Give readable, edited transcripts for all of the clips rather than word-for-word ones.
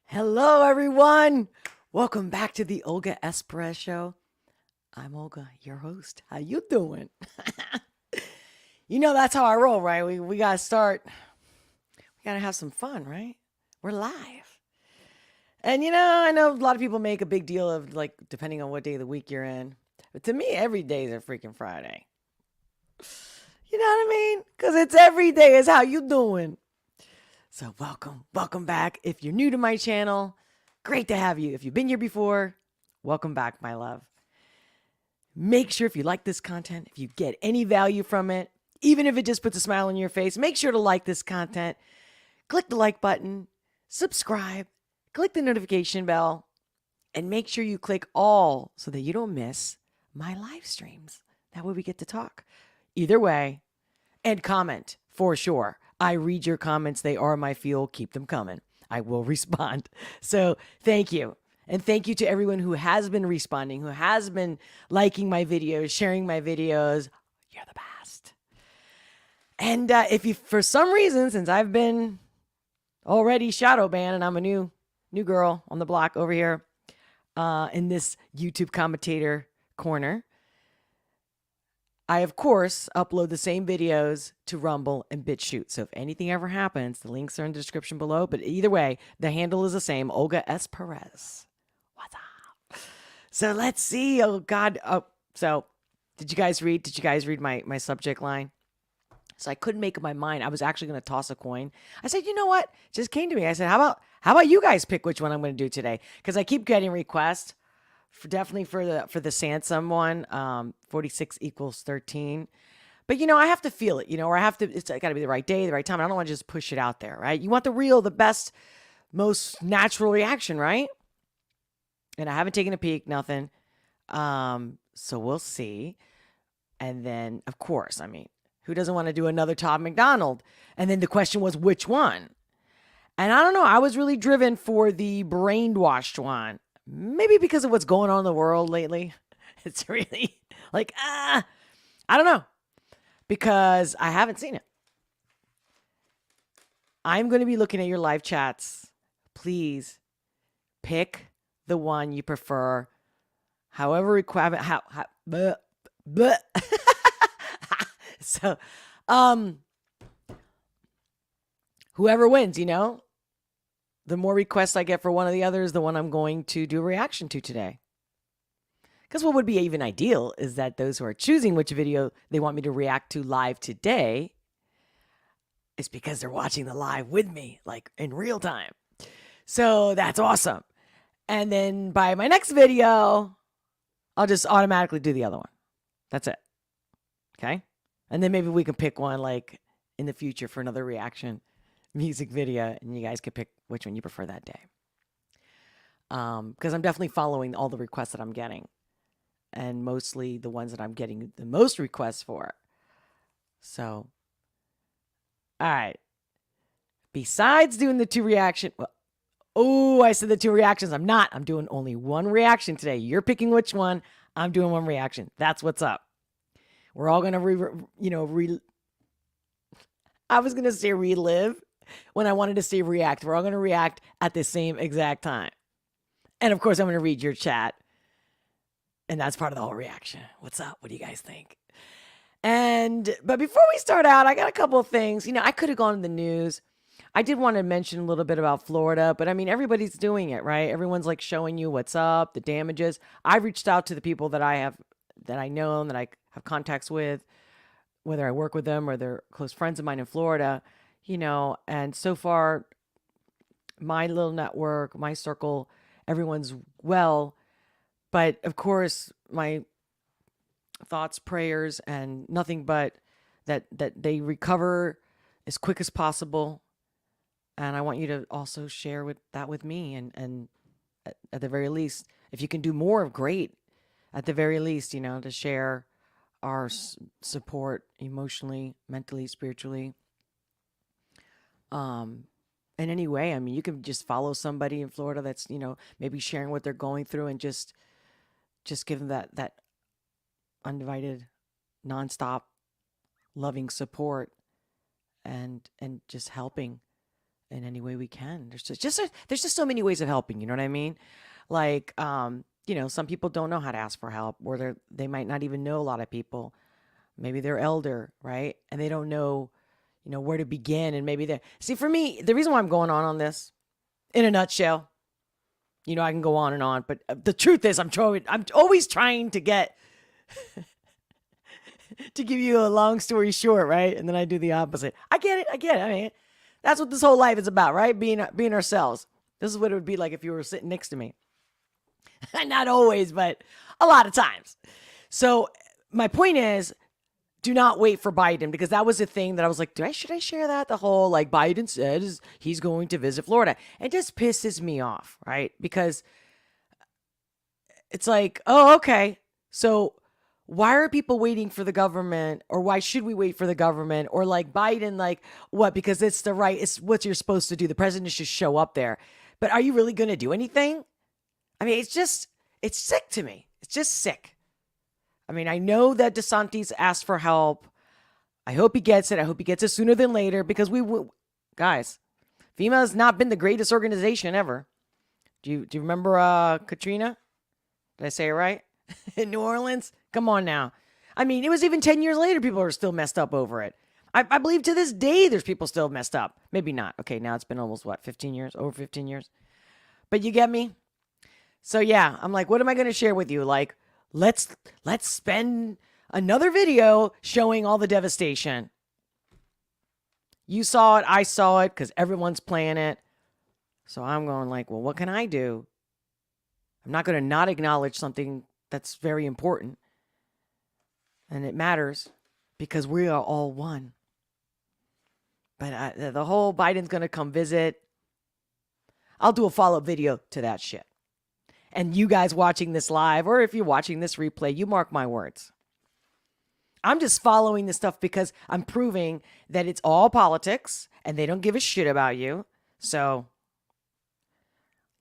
Hello, everyone. Welcome back to the Olga S. Pérez Show. I'm Olga, your host. How you doing? That's how I roll, right? We gotta start. We gotta have some fun, right? We're live, and I know a lot of people make a big deal of like depending on what day of the week you're in, but to me, every day is a freaking Friday. You know what I mean? Because it's every day is how you doing. So welcome back. If you're new to my channel, great to have you. If you've been here before, welcome back, my love. Make sure if you like this content, if you get any value from it, even if it just puts a smile on your face, make sure to like this content. Click the like button, subscribe, click the notification bell, and make sure you click all so that you don't miss my live streams. That way we get to talk. Either way, and comment for sure. I read your comments. They are my fuel. Keep them coming. I will respond. So thank you. And thank you to everyone who has been responding, who has been liking my videos, sharing my videos. You're the best. And if you, for some reason, since I've been already shadow banned and I'm a new girl on the block over here in this YouTube commentator corner, I, of course, upload the same videos to Rumble and BitChute. So if anything ever happens, the links are in the description below. But either way, the handle is the same, Olga S. Pérez. What's up? So let's see. Oh, God. Oh, so did you guys read? My subject line? So I couldn't make up my mind. I was actually going to toss a coin. I said, you know what? It just came to me. I said, how about you guys pick which one I'm going to do today? Because I keep getting requests. Definitely for the Samson one, 46 equals 13. But I have to feel it, or it's got to be the right day, the right time. I don't want to just push it out there, right? You want the best, most natural reaction, right? And I haven't taken a peek, nothing. So we'll see. And then, of course, who doesn't want to do another Todd McDonald? And then the question was, which one? And I don't know. I was really driven for the brainwashed one. Maybe because of what's going on in the world lately. It's really like, I don't know. Because I haven't seen it. I'm going to be looking at your live chats. Please pick the one you prefer. However requirement, bleh, bleh. So, whoever wins, the more requests I get for one of the others, the one I'm going to do a reaction to today. Because what would be even ideal is that those who are choosing which video they want me to react to live today is because they're watching the live with me, like in real time. So that's awesome. And then by my next video, I'll just automatically do the other one. That's it. Okay? And then maybe we can pick one like in the future for another reaction music video, and you guys can pick which one you prefer that day. Because I'm definitely following all the requests that I'm getting, and mostly the ones that I'm getting the most requests for. So, all right. Besides doing the two reaction, I said the two reactions. I'm not. I'm doing only one reaction today. You're picking which one. I'm doing one reaction. That's what's up. We're all gonna I was gonna say relive when I wanted to say react. We're all going to react at the same exact time. And of course, I'm going to read your chat. And that's part of the whole reaction. What's up? What do you guys think? But before we start out, I got a couple of things. I could have gone in the news. I did want to mention a little bit about Florida, but everybody's doing it, right? Everyone's like showing you what's up, the damages. I reached out to the people that I know and that I have contacts with, whether I work with them or they're close friends of mine in Florida. And so far, my little network, my circle, everyone's well. But of course, my thoughts, prayers, and nothing but that they recover as quick as possible. And I want you to also share with me. And at the very least, if you can do more, great. At the very least, to share our support emotionally, mentally, spiritually. In any way. You can just follow somebody in Florida that's, maybe sharing what they're going through and just give them that undivided, nonstop, loving support and just helping in any way we can. There's just so many ways of helping. You know what I mean? Like, some people don't know how to ask for help, or they might not even know a lot of people. Maybe they're elder, right? And they don't know, where to begin. And maybe see, for me, the reason why I'm going on this, in a nutshell, I can go on and on, but the truth is, I'm always trying to get to give you a long story short, right? And then I do the opposite. I get it. I mean, that's what this whole life is about, right? Being ourselves. This is what it would be like if you were sitting next to me. Not always, but a lot of times. So my point is, do not wait for Biden, because that was a thing that I was like, should I share that? The whole, like, Biden says he's going to visit Florida. It just pisses me off, right? Because it's like, oh, okay. So why are people waiting for the government, or why should we wait for the government? Or like Biden, like what? Because it's what you're supposed to do. The president should show up there. But are you really going to do anything? I mean, it's sick to me. It's just sick. I mean, I know that DeSantis asked for help. I hope he gets it. I hope he gets it sooner than later, because guys, FEMA has not been the greatest organization ever. Do you remember Katrina? Did I say it right? In New Orleans? Come on now. I mean, it was even 10 years later, people are still messed up over it. I believe to this day, there's people still messed up. Maybe not. Okay, now it's been almost, 15 years? Over 15 years? But you get me? So yeah, I'm like, what am I going to share with you? Like, let's spend another video showing all the devastation. You saw it, I saw it, because everyone's playing it. So I'm going like, well, what can I do? I'm not going to not acknowledge something that's very important. And it matters, because we are all one. But the whole Biden's going to come visit, I'll do a follow-up video to that shit. And you guys watching this live, or if you're watching this replay, you mark my words. I'm just following this stuff because I'm proving that it's all politics and they don't give a shit about you. So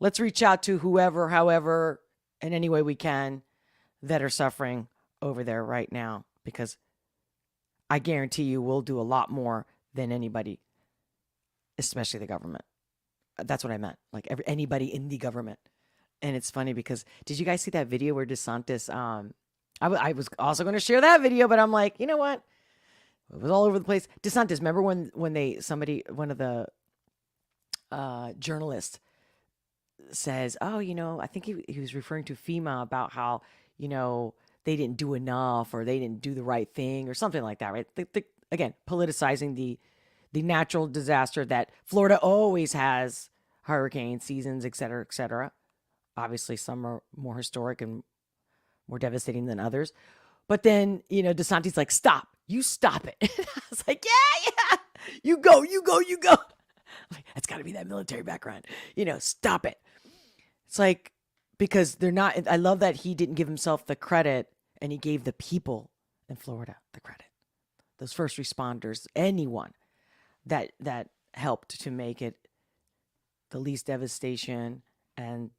let's reach out to whoever, however, in any way we can, that are suffering over there right now, because I guarantee you we'll do a lot more than anybody, especially the government. That's what I meant. Like anybody in the government. And it's funny because, did you guys see that video where DeSantis, I was also going to share that video, but I'm like, you know what? It was all over the place. DeSantis, remember when one of the journalists says, oh, I think he was referring to FEMA about how, they didn't do enough, or they didn't do the right thing, or something like that, right? Again, politicizing the natural disaster that Florida always has, hurricane seasons, et cetera, et cetera. Obviously, some are more historic and more devastating than others. But then, DeSantis like, stop. You stop it. I was like, yeah. You go. Like, that's got to be that military background. Stop it. It's like, because they're not, I love that he didn't give himself the credit, and he gave the people in Florida the credit. Those first responders, anyone that helped to make it the least devastation, and,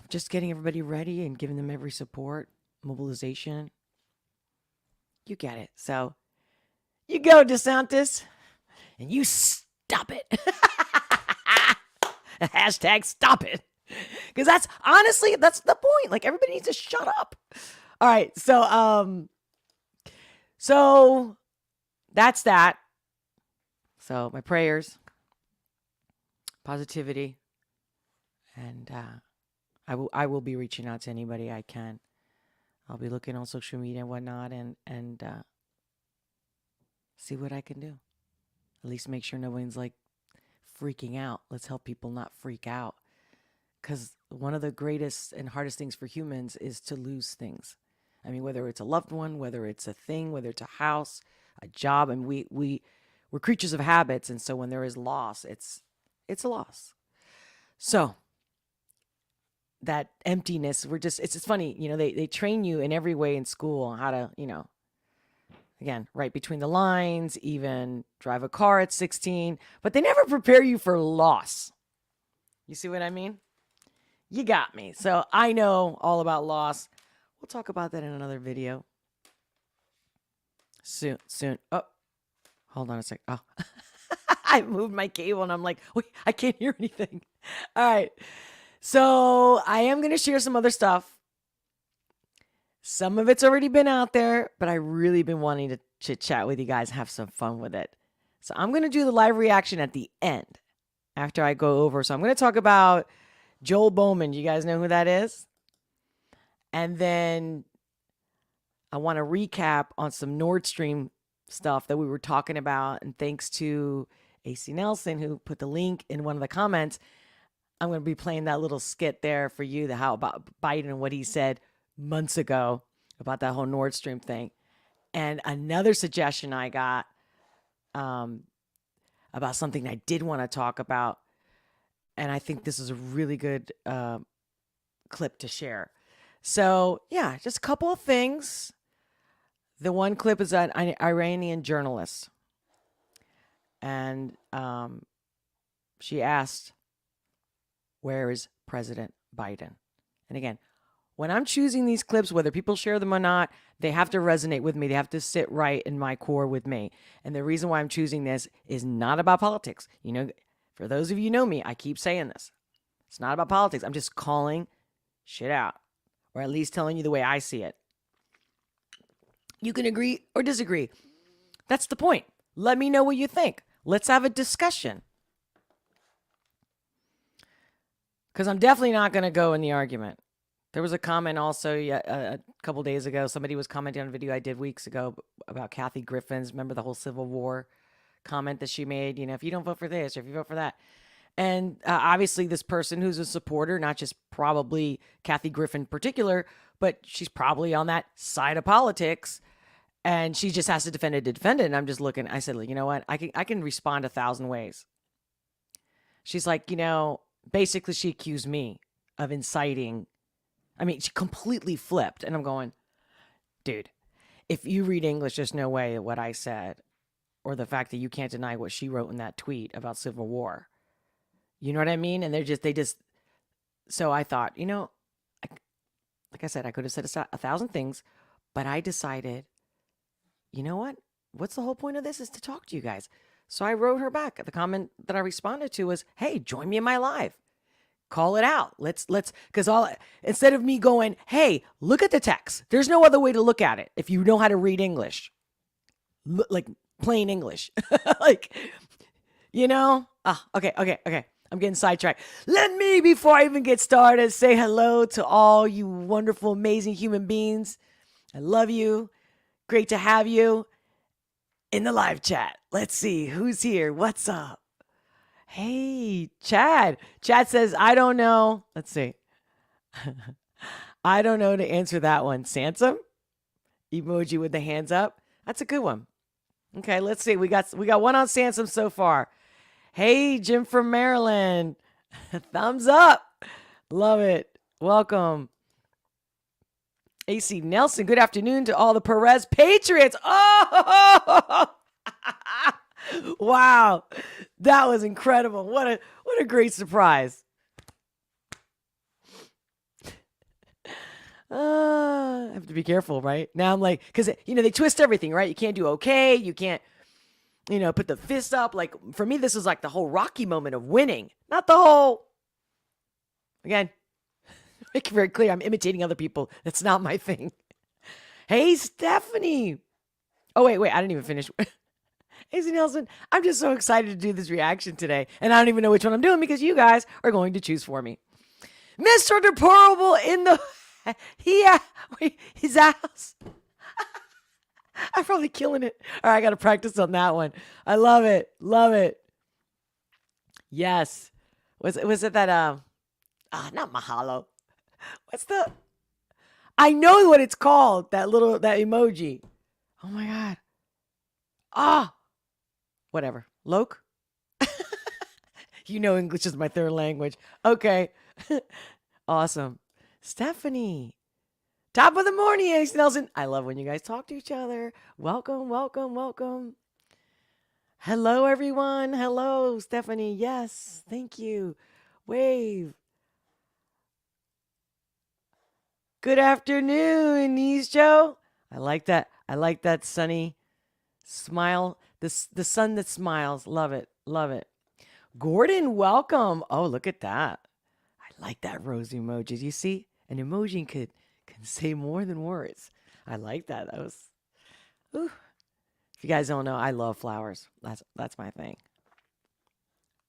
just getting everybody ready and giving them every support, mobilization. You get it. So you go, DeSantis, and you stop it. Hashtag stop it. Because that's the point. Like, everybody needs to shut up. All right. So that's that. So my prayers, positivity, and I will be reaching out to anybody I can. I'll be looking on social media and whatnot, and see what I can do. At least make sure no one's like freaking out. Let's help people not freak out. Because one of the greatest and hardest things for humans is to lose things. I mean, whether it's a loved one, whether it's a thing, whether it's a house, a job, and we're creatures of habits, and so when there is loss, it's a loss. So that emptiness, it's funny, they train you in every way in school on how to, again, write between the lines, even drive a car at 16, but they never prepare you for loss. You see what I mean? You got me. So I know all about loss. We'll talk about that in another video. Soon. Oh, hold on a sec. Oh, I moved my cable and I'm like, wait, I can't hear anything. All right. So I am going to share some other stuff. Some of it's already been out there, but I really been wanting to chit chat with you guys, have some fun with it. So I'm going to do the live reaction at the end after I go over. So I'm going to talk about Joel Bauman. You guys know who that is? And then I want to recap on some Nord Stream stuff that we were talking about. And thanks to AC Nelson, who put the link in one of the comments, I'm going to be playing that little skit there for you, the how about Biden and what he said months ago about that whole Nord Stream thing. And another suggestion I got about something I did want to talk about. And I think this is a really good clip to share. So, yeah, just a couple of things. The one clip is an Iranian journalist. And she asked, where is President Biden? And again, when I'm choosing these clips, whether people share them or not, they have to resonate with me. They have to sit right in my core with me. And the reason why I'm choosing this is not about politics. You know, for those of you who know me, I keep saying this. It's not about politics. I'm just calling shit out, or at least telling you the way I see it. You can agree or disagree. That's the point. Let me know what you think. Let's have a discussion. Because I'm definitely not going to go in the argument. There was a comment also a couple days ago. Somebody was commenting on a video I did weeks ago about Kathy Griffin's. Remember the whole Civil War comment that she made? You know, if you don't vote for this or if you vote for that. And obviously this person who's a supporter, not just probably Kathy Griffin in particular, but she's probably on that side of politics. And she just has to defend it to defend it. And I'm just looking. I said, you know what? I can respond 1,000 ways. She's like, you know, basically she accused me of inciting. I mean, she completely flipped. And I'm going, dude, if you read English, there's no way what I said or the fact that you can't deny what she wrote in that tweet about Civil War. You know what I mean? And so I thought, you know, like I said, I could have said 1,000 things, but I decided, you know what? What's the whole point of this is to talk to you guys. So I wrote her back. The comment that I responded to was, hey, join me in my live. Call it out. Let's, because instead of me going, hey, look at the text. There's no other way to look at it if you know how to read English. Like plain English. Like, you know? Okay. I'm getting sidetracked. Let me, before I even get started, say hello to all you wonderful, amazing human beings. I love you. Great to have you in the live chat. Let's see who's here. What's up? Hey, Chad. Chad says, I don't know. Let's see. I don't know to answer that one. Samson? Emoji with the hands up. That's a good one. Okay, let's see. We got one on Samson so far. Hey, Jim from Maryland. Thumbs up. Love it. Welcome. AC Nelson, good afternoon to all the Pérez Patriots. Oh, wow. That was incredible. What a great surprise. I have to be careful, right? Now I'm like, because, you know, they twist everything, right? You can't do okay. You can't, you know, put the fist up. Like, for me, this is like the whole Rocky moment of winning, not the whole, again, make it very clear, I'm imitating other people. That's not my thing. Hey, Stephanie. Oh, wait, I didn't even finish. AC Nelson, I'm just so excited to do this reaction today. And I don't even know which one I'm doing because you guys are going to choose for me. Mr. Deplorable in the... his house. I'm probably killing it. All right, I got to practice on that one. I love it. Love it. Yes. Was it that, not Mahalo. What's the... I know what it's called, that emoji. Oh my God. Whatever. Loke? You know English is my third language. Okay. Awesome. Stephanie. Top of the morning, Ace Nelson. I love when you guys talk to each other. Welcome, welcome, welcome. Hello, everyone. Hello, Stephanie. Yes. Thank you. Wave. Good afternoon, East Joe. I like that. I like that sunny smile. The sun that smiles. Love it. Love it. Gordon, welcome. Oh, look at that. I like that rose emoji. You see, an emoji can say more than words. I like that. That was. Ooh. If you guys don't know, I love flowers. That's my thing.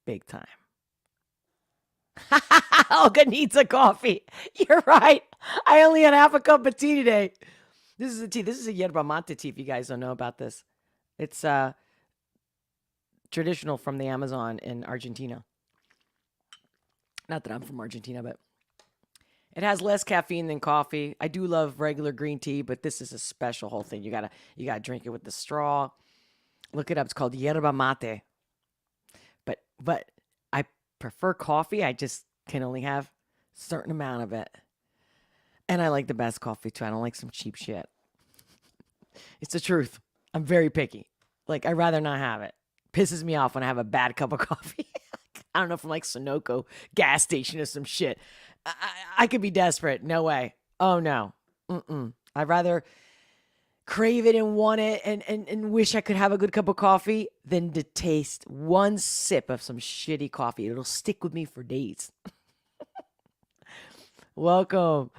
Big time. Olga needs a coffee. You're right. I only had half a cup of tea today. This is a tea. This is a yerba mate tea. If you guys don't know about this, it's traditional from the Amazon in Argentina. Not that I'm from Argentina, but it has less caffeine than coffee. I do love regular green tea, but this is a special whole thing. You gotta drink it with the straw. Look it up. It's called yerba mate. But I prefer coffee. I just can only have a certain amount of it. And I like the best coffee too. I don't like some cheap shit. It's the truth. I'm very picky. Like, I'd rather not have it. Pisses me off when I have a bad cup of coffee. I don't know, from like Sunoco gas station or some shit. I could be desperate. No way. Oh no. I'd rather crave it and want it and wish I could have a good cup of coffee than to taste one sip of some shitty coffee. It'll stick with me for days. Welcome.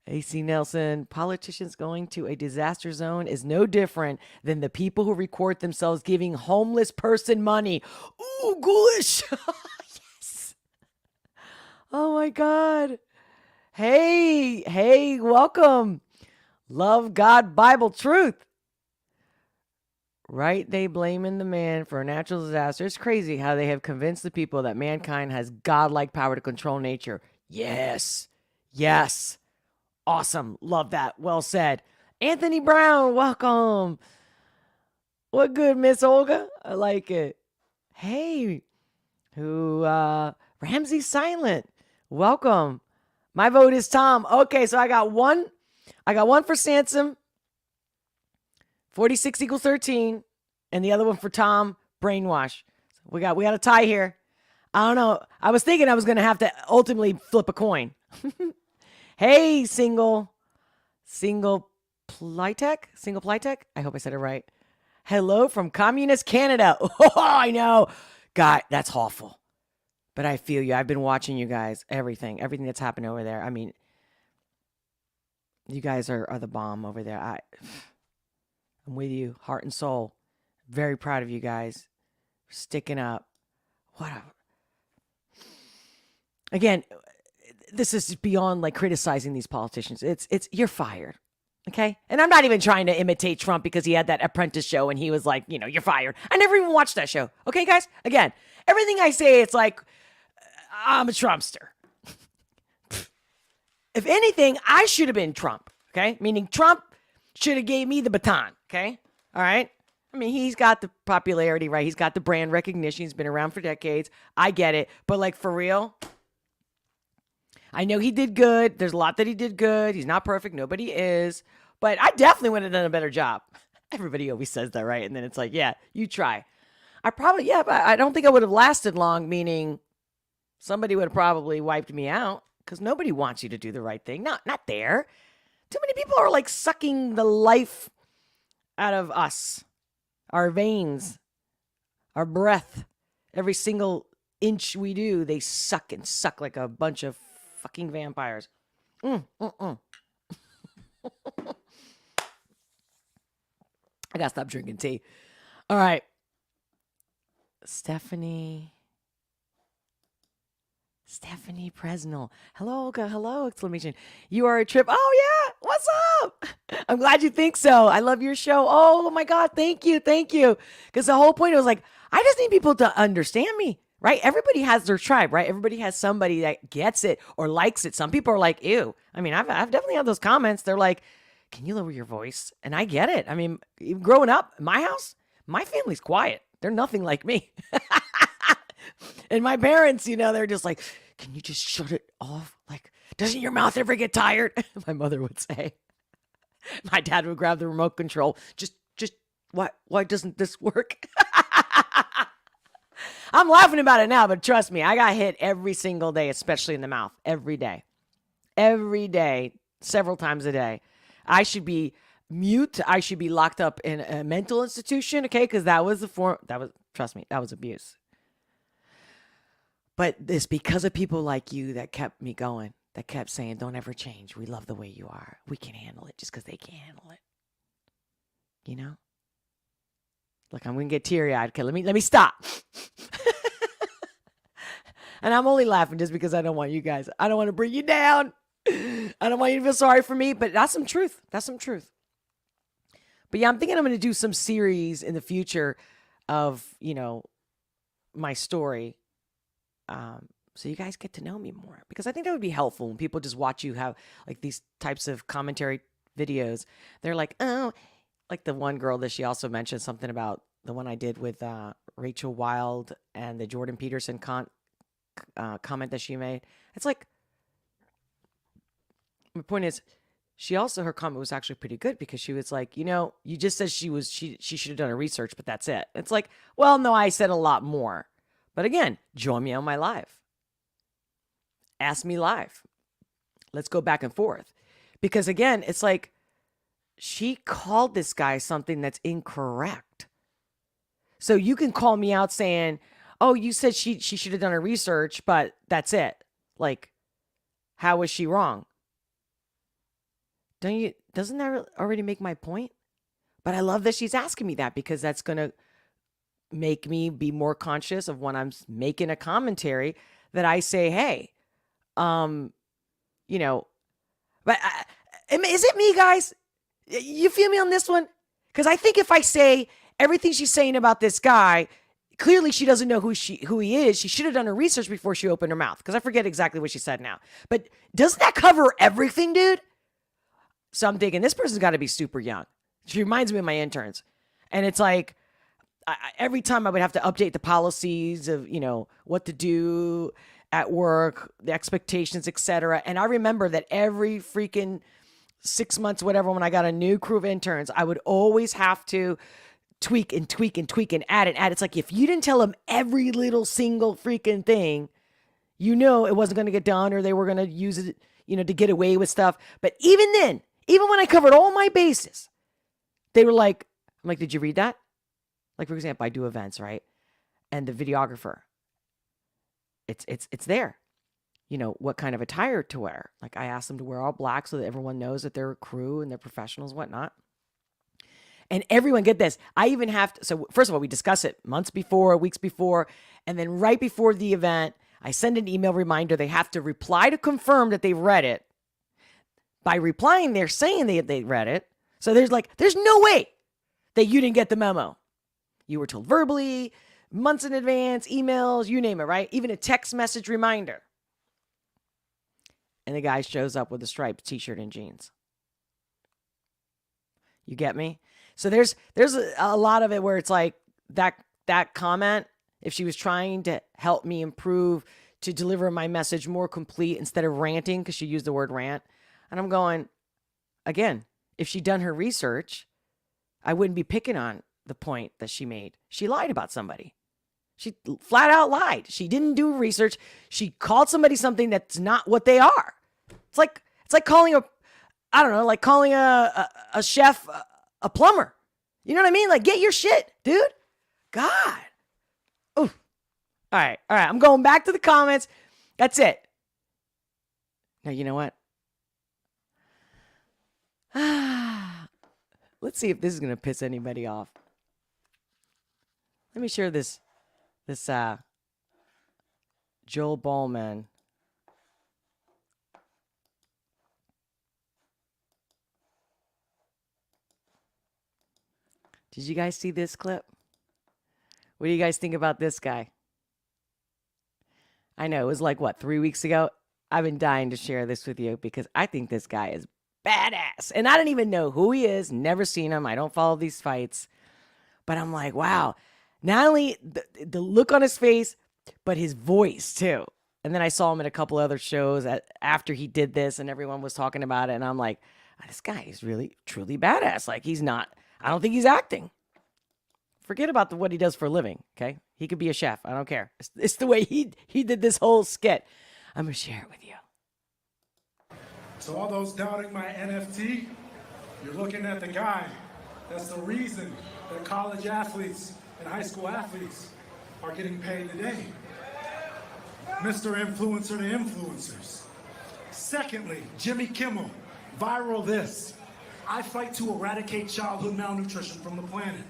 AC Nelson, politicians going to a disaster zone is no different than the people who record themselves giving homeless person money. Ooh, ghoulish. Yes. Oh my God. Hey, welcome. Love, God, Bible, truth. Right? They blaming the man for a natural disaster. It's crazy how they have convinced the people that mankind has godlike power to control nature. Yes. Awesome. Love that. Well said. Anthony Brown, welcome. What good, Miss Olga? I like it. Hey, Ramsey Silent, welcome. My vote is Tom. Okay, so I got one for Samson. 46 equals 13. And the other one for Tom, Brainwash. So we got a tie here. I don't know. I was thinking I was going to have to ultimately flip a coin. Hey, single Plytech. I hope I said it right. Hello from communist Canada. Oh, I know. God, that's awful. But I feel you. I've been watching you guys. Everything that's happened over there. I mean, you guys are the bomb over there. I'm with you, heart and soul. Very proud of you guys. Sticking up. Again, this is beyond like criticizing these politicians. It's you're fired. Okay? And I'm not even trying to imitate Trump because he had that Apprentice show and he was like, you're fired. I never even watched that show. Okay, guys? Again, everything I say, it's like, I'm a Trumpster. If anything, I should have been Trump. Okay? Meaning Trump should have gave me the baton. Okay? All right? I mean, he's got the popularity, right? He's got the brand recognition. He's been around for decades. I get it. But like, for real, I know he did good. There's a lot that he did good. He's not perfect. Nobody is. But I definitely would have done a better job. Everybody always says that, right? And then it's like, yeah, you try. But I don't think I would have lasted long, meaning somebody would have probably wiped me out because nobody wants you to do the right thing. Not there. Too many people are like sucking the life out of us, our veins, our breath. Every single inch we do, they suck like a bunch of fucking vampires. I gotta stop drinking tea. All right. Stephanie Presnell. Hello, Olga. Hello, exclamation. You are a trip. Oh, yeah. What's up? I'm glad you think so. I love your show. Oh, my God. Thank you. Because the whole point was like, I just need people to understand me, right? Everybody has their tribe, right? Everybody has somebody that gets it or likes it. Some people are like, ew. I mean, I've definitely had those comments. They're like, can you lower your voice? And I get it. I mean, growing up, my house, my family's quiet. They're nothing like me. And my parents, they're just like, can you just shut it off? Like, doesn't your mouth ever get tired? My mother would say. My dad would grab the remote control. Just, why doesn't this work? I'm laughing about it now, but trust me, I got hit every single day, especially in the mouth. Every day, several times a day. I should be mute. I should be locked up in a mental institution, okay? Because trust me, that was abuse. But it's because of people like you that kept me going, that kept saying, don't ever change. We love the way you are. We can handle it just because they can't handle it. You know? Look, I'm going to get teary-eyed. Okay, let me stop. And I'm only laughing just because I don't want you guys. I don't want to bring you down. I don't want you to feel sorry for me, but that's some truth. That's some truth. But yeah, I'm thinking I'm going to do some series in the future of, my story. So you guys get to know me more, because I think that would be helpful when people just watch you have like these types of commentary videos. They're like, oh, like the one girl that she also mentioned something about the one I did with Rachel Wild and the Jordan Peterson comment that she made. It's like, my point is, her comment was actually pretty good, because she was like, you just said she should have done her research, but that's it. It's like, well, no, I said a lot more. But again, join me on my live. Ask me live. Let's go back and forth. Because again, it's like, she called this guy something that's incorrect. So you can call me out saying, oh, you said she should have done her research, but that's it. Like, how was she wrong? Doesn't that already make my point? But I love that she's asking me that, because that's going to make me be more conscious of when I'm making a commentary that I say, hey, but is it me, guys? You feel me on this one? Because I think if I say everything she's saying about this guy, clearly she doesn't know who he is. She should have done her research before she opened her mouth, because I forget exactly what she said now. But doesn't that cover everything, dude? So I'm thinking, this person's got to be super young. She reminds me of my interns. And it's like, every time I would have to update the policies of, what to do at work, the expectations, etc. And I remember that every freaking 6 months, whatever, when I got a new crew of interns, I would always have to tweak and add and add. It's like, if you didn't tell them every little single freaking thing, it wasn't going to get done, or they were going to use it, to get away with stuff. But even then, even when I covered all my bases, they were like, I'm like, did you read that? Like, for example, I do events, right? And the videographer, it's there. What kind of attire to wear. Like, I asked them to wear all black so that everyone knows that they're a crew and they're professionals, whatnot. And everyone, get this, I even have to, so first of all, we discuss it months before, weeks before, and then right before the event, I send an email reminder. They have to reply to confirm that they've read it. By replying, they're saying they read it. So there's no way that you didn't get the memo. You were told verbally, months in advance, emails, you name it, right? Even a text message reminder. And the guy shows up with a striped t-shirt and jeans. You get me? So there's a lot of it where it's like that comment, if she was trying to help me improve, to deliver my message more complete instead of ranting, because she used the word rant. And I'm going, again, if she'd done her research, I wouldn't be picking on the point that she made. She lied about somebody. She flat out lied. She didn't do research. She called somebody something that's not what they are. It's like calling a chef a plumber. You know what I mean? Like, get your shit, dude. God. Oof. All right. I'm going back to the comments. That's it. Now, you know what? Let's see if this is going to piss anybody off. Let me share this Joel Bauman. Did you guys see this clip? What do you guys think about this guy? I know, it was like, 3 weeks ago? I've been dying to share this with you because I think this guy is badass. And I don't even know who he is, never seen him. I don't follow these fights. But I'm like, wow. Not only the look on his face, but his voice too. And then I saw him at a couple other shows after he did this and everyone was talking about it. And I'm like, this guy is really, truly badass. Like, I don't think he's acting. Forget about what he does for a living, okay? He could be a chef. I don't care. It's the way he did this whole skit. I'm going to share it with you. So all those doubting my NFT, you're looking at the guy. That's the reason that college athletes and high school athletes are getting paid today. Mr. Influencer to influencers. Secondly, Jimmy Kimmel, viral this. I fight to eradicate childhood malnutrition from the planet.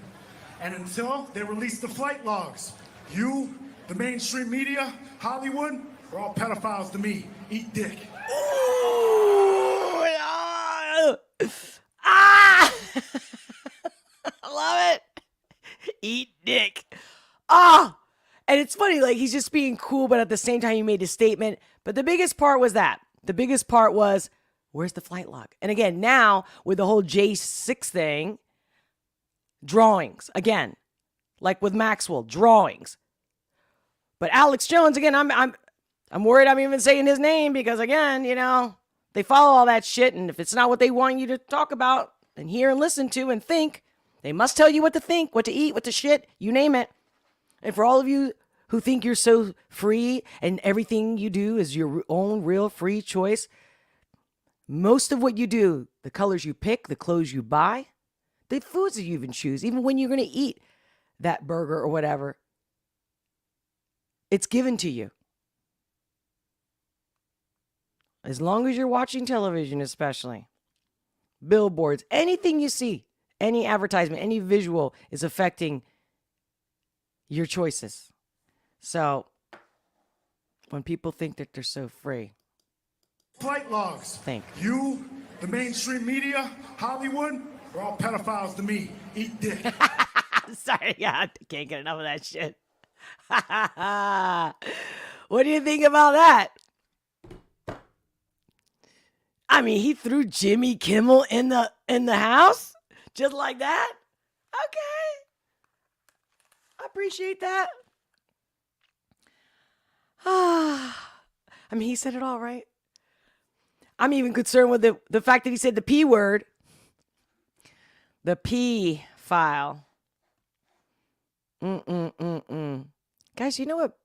And until they release the flight logs, you, the mainstream media, Hollywood, are all pedophiles to me. Eat dick. Ooh, ah! I love it. Eat dick. Ah! And it's funny, like, he's just being cool, but at the same time, he made his statement. But the biggest part was that. The biggest part was, where's the flight log? And again, now, with the whole J6 thing, drawings. Again, like with Maxwell, drawings. But Alex Jones, again, I'm worried I'm even saying his name because, again, you know, they follow all that shit. And if it's not what they want you to talk about and hear and listen to and think, they must tell you what to think, what to eat, what to shit, you name it. And for all of you who think you're so free and everything you do is your own real free choice, most of what you do, the colors you pick, the clothes you buy, the foods that you even choose, even when you're going to eat that burger or whatever, it's given to you. As long as you're watching television, especially, billboards, anything you see, any advertisement, any visual is affecting your choices. So when people think that they're so free, flight logs. Think. You, the mainstream media, Hollywood, are all pedophiles to me. Eat dick. Sorry, I can't get enough of that shit. What do you think about that? I mean, he threw Jimmy Kimmel in the house just like that. Okay, I appreciate that. I mean, he said it all right. I'm even concerned with the fact that he said the P word, the P file. Guys, you know what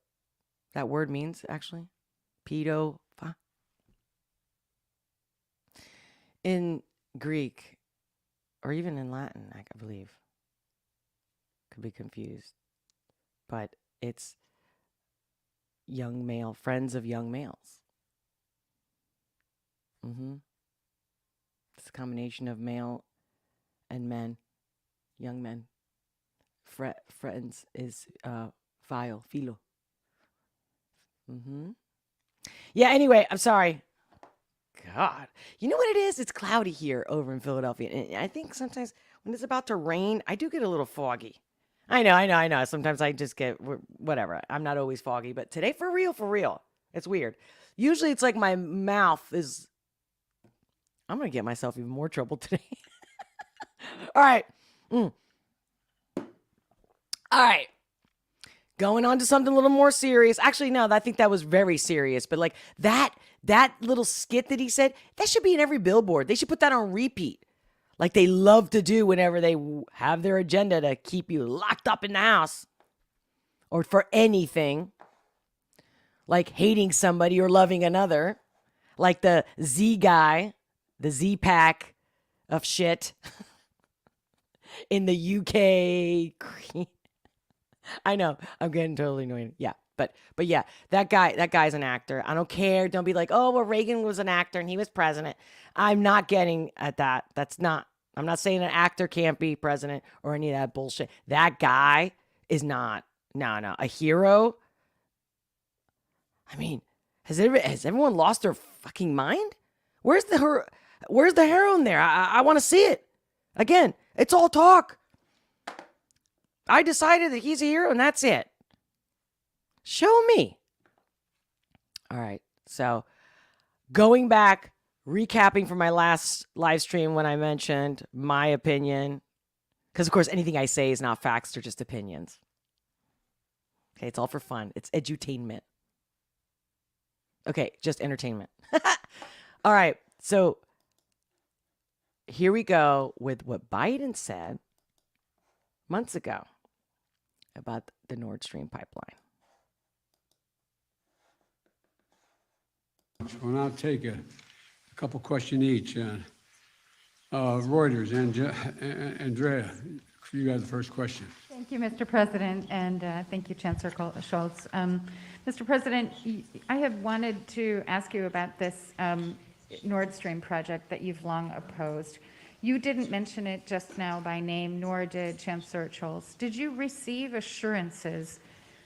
that word means, actually? Pedo. In Greek, or even in Latin, I believe. Could be confused. But it's young male, friends of young males. It's a combination of male and men, young men. Friends is philo. Yeah, anyway, I'm sorry. God. You know what it is? It's cloudy here over in Philadelphia. And I think sometimes when it's about to rain, I do get a little foggy. I know. Sometimes I just get whatever. I'm not always foggy, but today for real. It's weird. Usually it's like my mouth is... I'm going to get myself even more trouble today. All right. All right. Going on to something a little more serious. Actually, no, I think that was very serious. But like that little skit that he said, that should be in every billboard. They should put that on repeat. Like they love to do whenever they have their agenda to keep you locked up in the house. Or for anything. Like hating somebody or loving another. Like the Z guy. The Z pack of shit. In the UK. I know, I'm getting totally annoyed. Yeah, but yeah, that guy's an actor. I don't care. Don't be like, oh, well, Reagan was an actor and he was president. I'm not getting at that. I'm not saying an actor can't be president or any of that bullshit. That guy is not, no, a hero. I mean, has everyone lost their fucking mind? Where's the heroine there? I want to see it. Again, it's all talk. I decided that he's a hero and that's it. Show me. All right. So going back, recapping from my last live stream when I mentioned my opinion, because of course anything I say is not facts, they're just opinions. Okay. It's all for fun. It's edutainment. Okay. Just entertainment. All right. So here we go with what Biden said months ago about the Nord Stream pipeline. Well, I'll take a couple questions each. Reuters, Andrea, you got the first question. Thank you, Mr. President, and thank you, Chancellor Schultz. Mr. President, I have wanted to ask you about this Nord Stream project that you've long opposed. You didn't mention it just now by name, nor did Chancellor Scholz. Did you receive assurances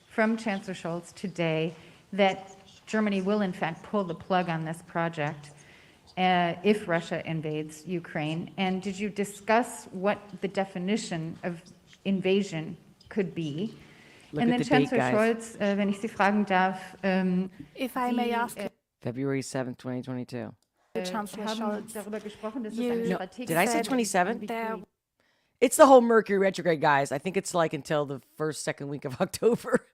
from Chancellor Scholz today that Germany will in fact pull the plug on this project if Russia invades Ukraine? And did you discuss what the definition of invasion could be? Look and at then the date, Chancellor guys. Scholz, wenn ich Sie fragen darf, If I may ask February 7th, 2022. Chancellor haben Scholz, darüber gesprochen, dass you- es No, eine strategische did I say said 27? there It's the whole Mercury retrograde, guys. I think it's like until the second week of October.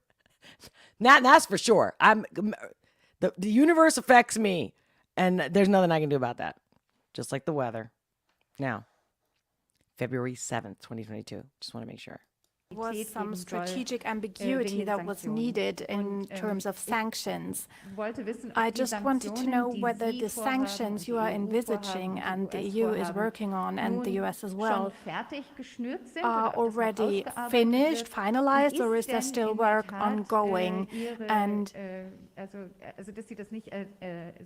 That's for sure. The universe affects me, and there's nothing I can do about that. Just like the weather. Now, February 7th, 2022. Just want to make sure. was some geben strategic soll, ambiguity wegen den that was Sanktionen. needed in Und, terms of sanctions. wollte wissen, ob I die just wanted to know Sanktionen, die whether Sie the vorhaben sanctions und you die are EU envisaging vorhaben, and the US EU is vorhaben, working on and the nun US as well schon fertig geschnürt sind are oder ob das noch already ausgearbeitet finished, wird? finalized, Und or is there denn still in der work Tat, ongoing? Ihre, And also, dass Sie das nicht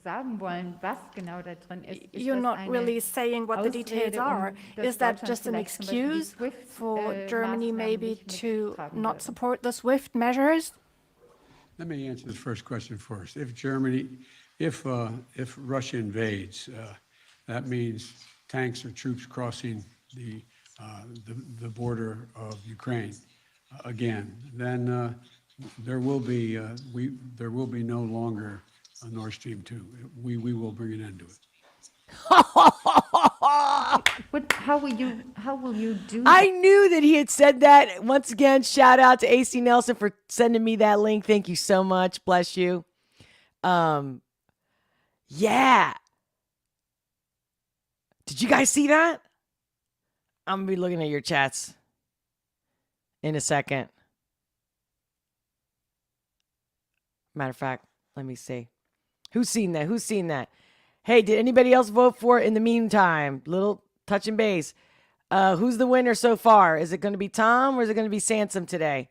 sagen wollen, was genau da drin ist. Ist you're das not eine really saying what the details Ausrede, are. dass Is that Deutschland just an vielleicht zum Beispiel die excuse SWIFT, for Germany Maßnahmen maybe nicht to mittragen not würde? support the SWIFT measures? Let me answer the first question first. If Russia invades, that means tanks or troops crossing the border of Ukraine again. Then there will be no longer a Nord Stream 2. We will bring an end to it. How will you do I knew that he had said that. Once again, shout out to AC Nelson for sending me that link. Thank you so much. Bless you. Yeah. Did you guys see that? I'm going to be looking at your chats in a second. Matter of fact, let me see. Who's seen that? Hey, did anybody else vote for it in the meantime? Little touch and base. Who's the winner so far? Is it going to be Tom or is it going to be Samson today?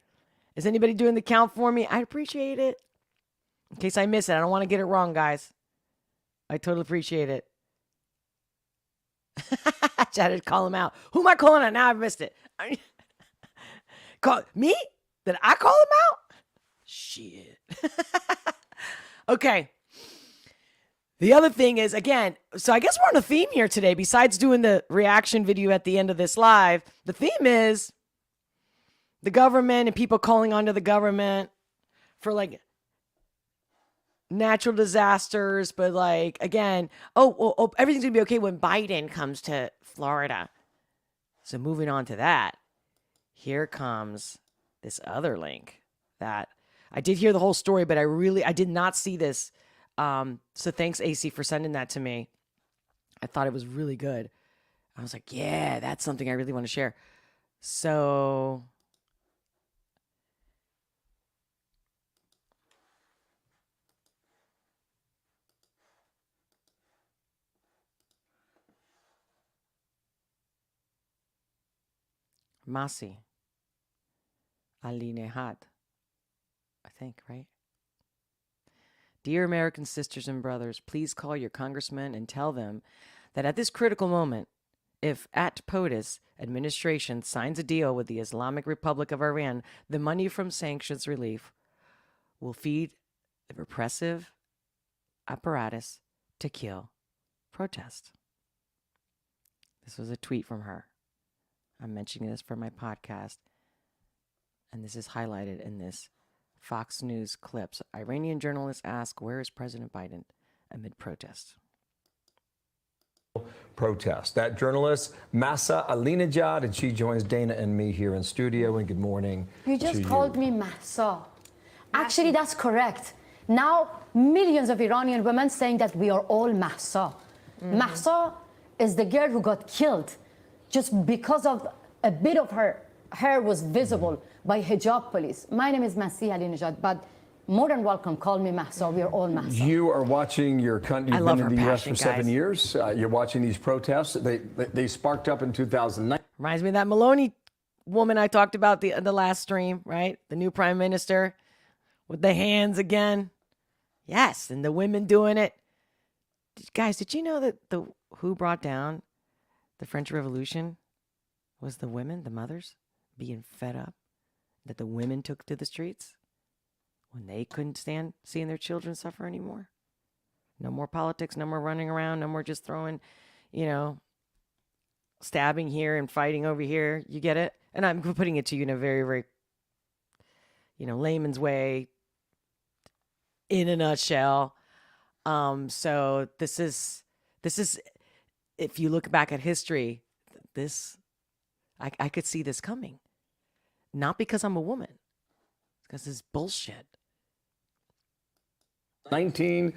Is anybody doing the count for me? I'd appreciate it. In case I miss it. I don't want to get it wrong, guys. I totally appreciate it. I tried to call him out. Who am I calling out? Now I've missed it. Me? Did I call him out? Shit. Okay. The other thing is, again, so I guess we're on a theme here today. Besides doing the reaction video at the end of this live, the theme is the government and people calling onto the government for like natural disasters. But like, again, everything's going to be okay when Biden comes to Florida. So moving on to that, here comes this other link that I did hear the whole story, but I did not see this. So thanks, AC, for sending that to me. I thought it was really good. I was like, yeah, that's something I really want to share. So Masi Alinehad, I think, right? Dear American sisters and brothers, please call your congressmen and tell them that at this critical moment, if at POTUS administration signs a deal with the Islamic Republic of Iran, the money from sanctions relief will feed the repressive apparatus to kill protest. This was a tweet from her. I'm mentioning this for my podcast, and this is highlighted in this Fox News clips. Iranian journalists ask, where is President Biden amid protests? Protest. That journalist, Masa Alinejad, and she joins Dana and me here in studio. And good morning. You just called me Mahsa. Actually, that's correct. Now, millions of Iranian women saying that we are all Mahsa. Mahsa is the girl who got killed just because of a bit of her hair was visible by hijab police. My name is Masih Alinejad, but more than welcome, call me Mahsa. We are all Mahsa. You are watching your country. You've love been in her the U.S. passion, for 7 guys. years. You're watching these protests. They sparked up in 2009. Reminds me of that Maloney woman I talked about the last stream, right? The new prime minister with the hands again. Yes, and the women doing it. Guys, did you know that who brought down the French Revolution was the women, the mothers, being fed up that the women took to the streets when they couldn't stand seeing their children suffer anymore? No more politics, no more running around, no more just throwing, stabbing here and fighting over here. You get it? And I'm putting it to you in a very, very, layman's way, in a nutshell. So this is, if you look back at history, I could see this coming. Not because I'm a woman, because it's bullshit. 19,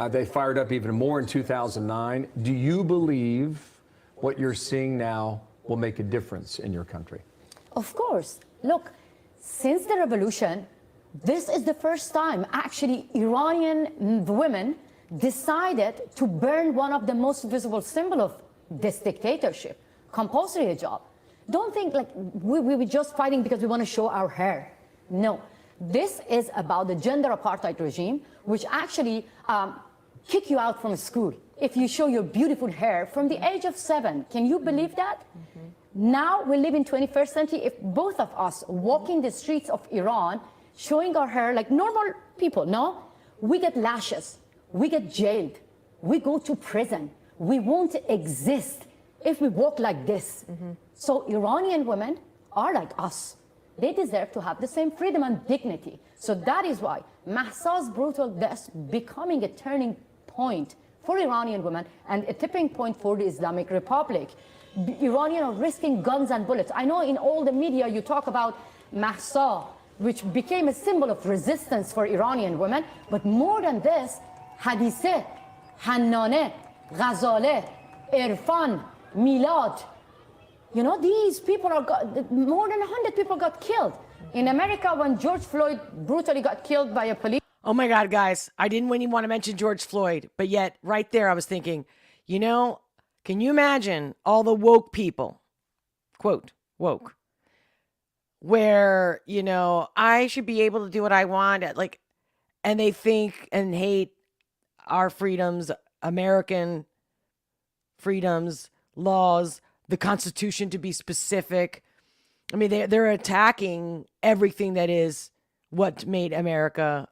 they fired up even more in 2009. Do you believe what you're seeing now will make a difference in your country? Of course. Look, since the revolution, this is the first time actually Iranian women decided to burn one of the most visible symbols of this dictatorship, compulsory hijab. Don't think like we were just fighting because we want to show our hair. No, this is about the gender apartheid regime, which actually kick you out from school if you show your beautiful hair from the age of 7. Can you believe that? Now we live in 21st century. If both of us walking the streets of Iran, showing our hair like normal people, no, we get lashes, we get jailed, we go to prison. We won't exist if we walk like this. So Iranian women are like us. They deserve to have the same freedom and dignity. So that is why Mahsa's brutal death becoming a turning point for Iranian women and a tipping point for the Islamic Republic. The Iranians are risking guns and bullets. I know in all the media you talk about Mahsa, which became a symbol of resistance for Iranian women, but more than this, Hadise, Hannane, Ghazaleh, Irfan, Milad. These people more than 100 people got killed. In America, when George Floyd brutally got killed by a police. Oh my God, guys. I didn't even want to mention George Floyd, but yet right there I was thinking, can you imagine all the woke people, quote, woke, where, I should be able to do what I want, and they think and hate our freedoms, American freedoms, laws, the Constitution to be specific. I mean, they're attacking everything that is what made America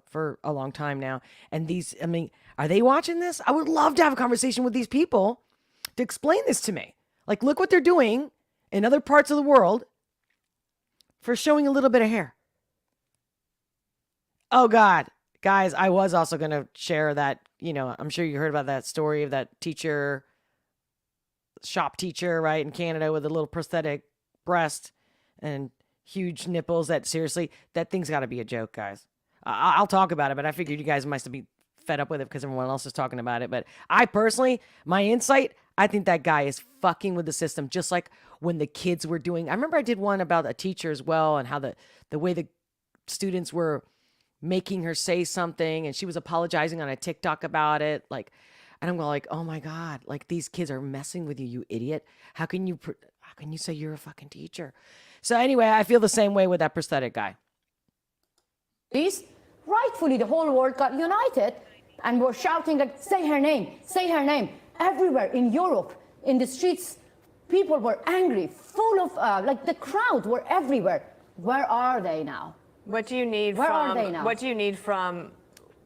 for a long time now. And are they watching this? I would love to have a conversation with these people to explain this to me. Like, look what they're doing in other parts of the world for showing a little bit of hair. Oh God, guys, I was also going to share that, I'm sure you heard about that story of that shop teacher, right, in Canada with a little prosthetic breast and huge nipples. That thing's got to be a joke, guys. I'll talk about it, but I figured you guys must be fed up with it because everyone else is talking about it. But I personally, my insight, I think that guy is fucking with the system, just like when the kids were doing. I remember I did one about a teacher as well and how the way the students were making her say something and she was apologizing on a TikTok about it. And I'm going like, oh my God, these kids are messing with you, you idiot. How can you say you're a fucking teacher? So anyway, I feel the same way with that prosthetic guy. Rightfully, the whole world got united and were shouting like, say her name, say her name. Everywhere in Europe, in the streets, people were angry, full of, the crowd were everywhere. Where are they now? What do you need are they now? What do you need from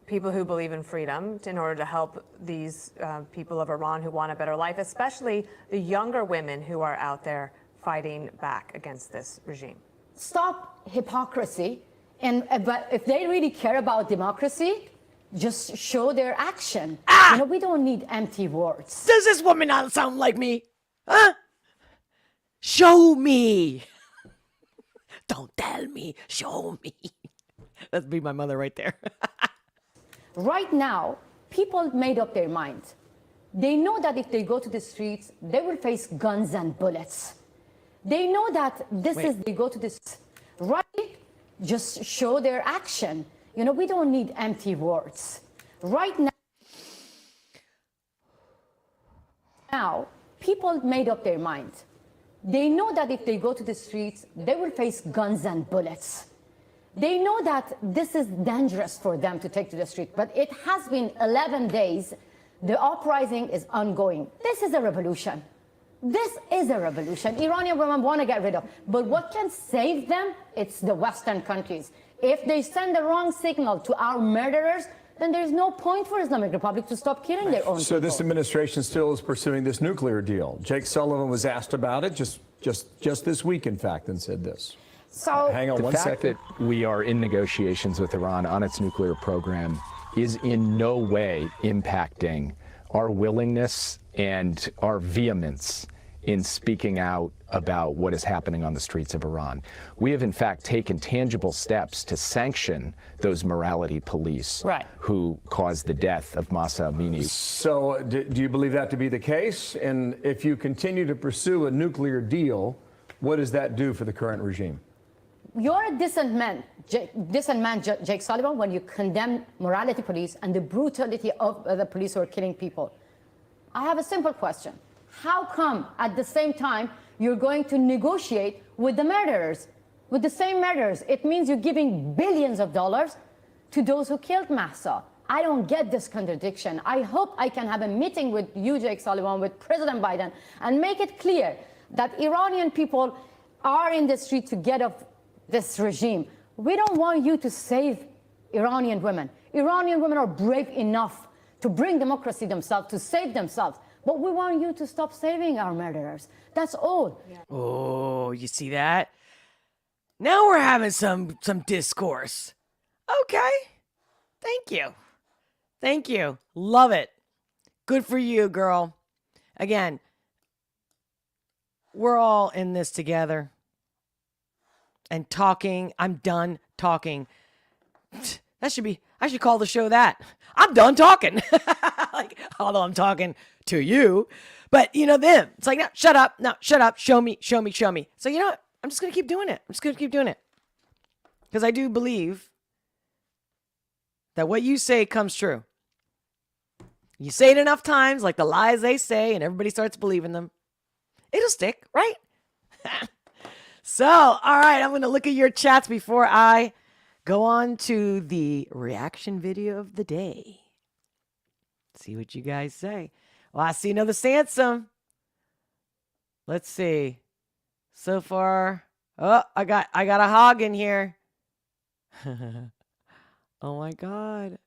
people who believe in freedom in order to help these people of Iran who want a better life, especially the younger women who are out there fighting back against this regime? Stop hypocrisy. But if they really care about democracy, just show their action. We don't need empty words. Does this woman not sound like me? Huh? Show me. Don't tell me. Show me. That'd be my mother right there. Right now, people made up their mind. They know that if they go to the streets, they will face guns and bullets. They know that they go to this, right? Just show their action. We don't need empty words. Right now, people made up their mind. They know that if they go to the streets, they will face guns and bullets. They know that this is dangerous for them to take to the street, but it has been 11 days. The uprising is ongoing. This is a revolution. This is a revolution. Iranian women want to get rid of. But what can save them? It's the Western countries. If they send the wrong signal to our murderers, then there's no point for Islamic Republic to stop killing their own So people. this administration still is pursuing this nuclear deal. Jake Sullivan was asked about it just this week, in fact, and said this. So Hang on The one fact second. that we are in negotiations with Iran on its nuclear program is in no way impacting our willingness and our vehemence in speaking out about what is happening on the streets of Iran. We have, in fact, taken tangible steps to sanction those morality police who caused the death of Mahsa Amini. So do you believe that to be the case? And if you continue to pursue a nuclear deal, what does that do for the current regime? you're a decent man, Jake Sullivan, when you condemn morality police and the brutality of the police who are killing people. I have a simple question. How come at the same time you're going to negotiate with the murderers, with the same murderers? It means you're giving billions of dollars to those who killed Mahsa. I don't get this contradiction. I hope I can have a meeting with you, Jake Sullivan, with President Biden, and make it clear that Iranian people are in the street to get off this regime. We don't want you to save Iranian women. Iranian women are brave enough to bring democracy themselves, to save themselves. But we want you to stop saving our murderers. That's all. Yeah. Oh, you see that? Now we're having some discourse. Okay. Thank you. Thank you. Love it. Good for you, girl. Again, we're all in this together. And talking. I'm done talking. I should call the show that. I'm done talking. Like, although I'm talking to you. But you know them. It's like, no, shut up. No, shut up. Show me. So you know what? I'm just gonna keep doing it. Because I do believe that what you say comes true. You say it enough times, like the lies they say, and everybody starts believing them. It'll stick, right? So, all right, I'm going to look at your chats before I go on to the reaction video of the day. See what you guys say. Well, I see another Samson. Let's see. So far, oh, I got a hog in here. Oh my God.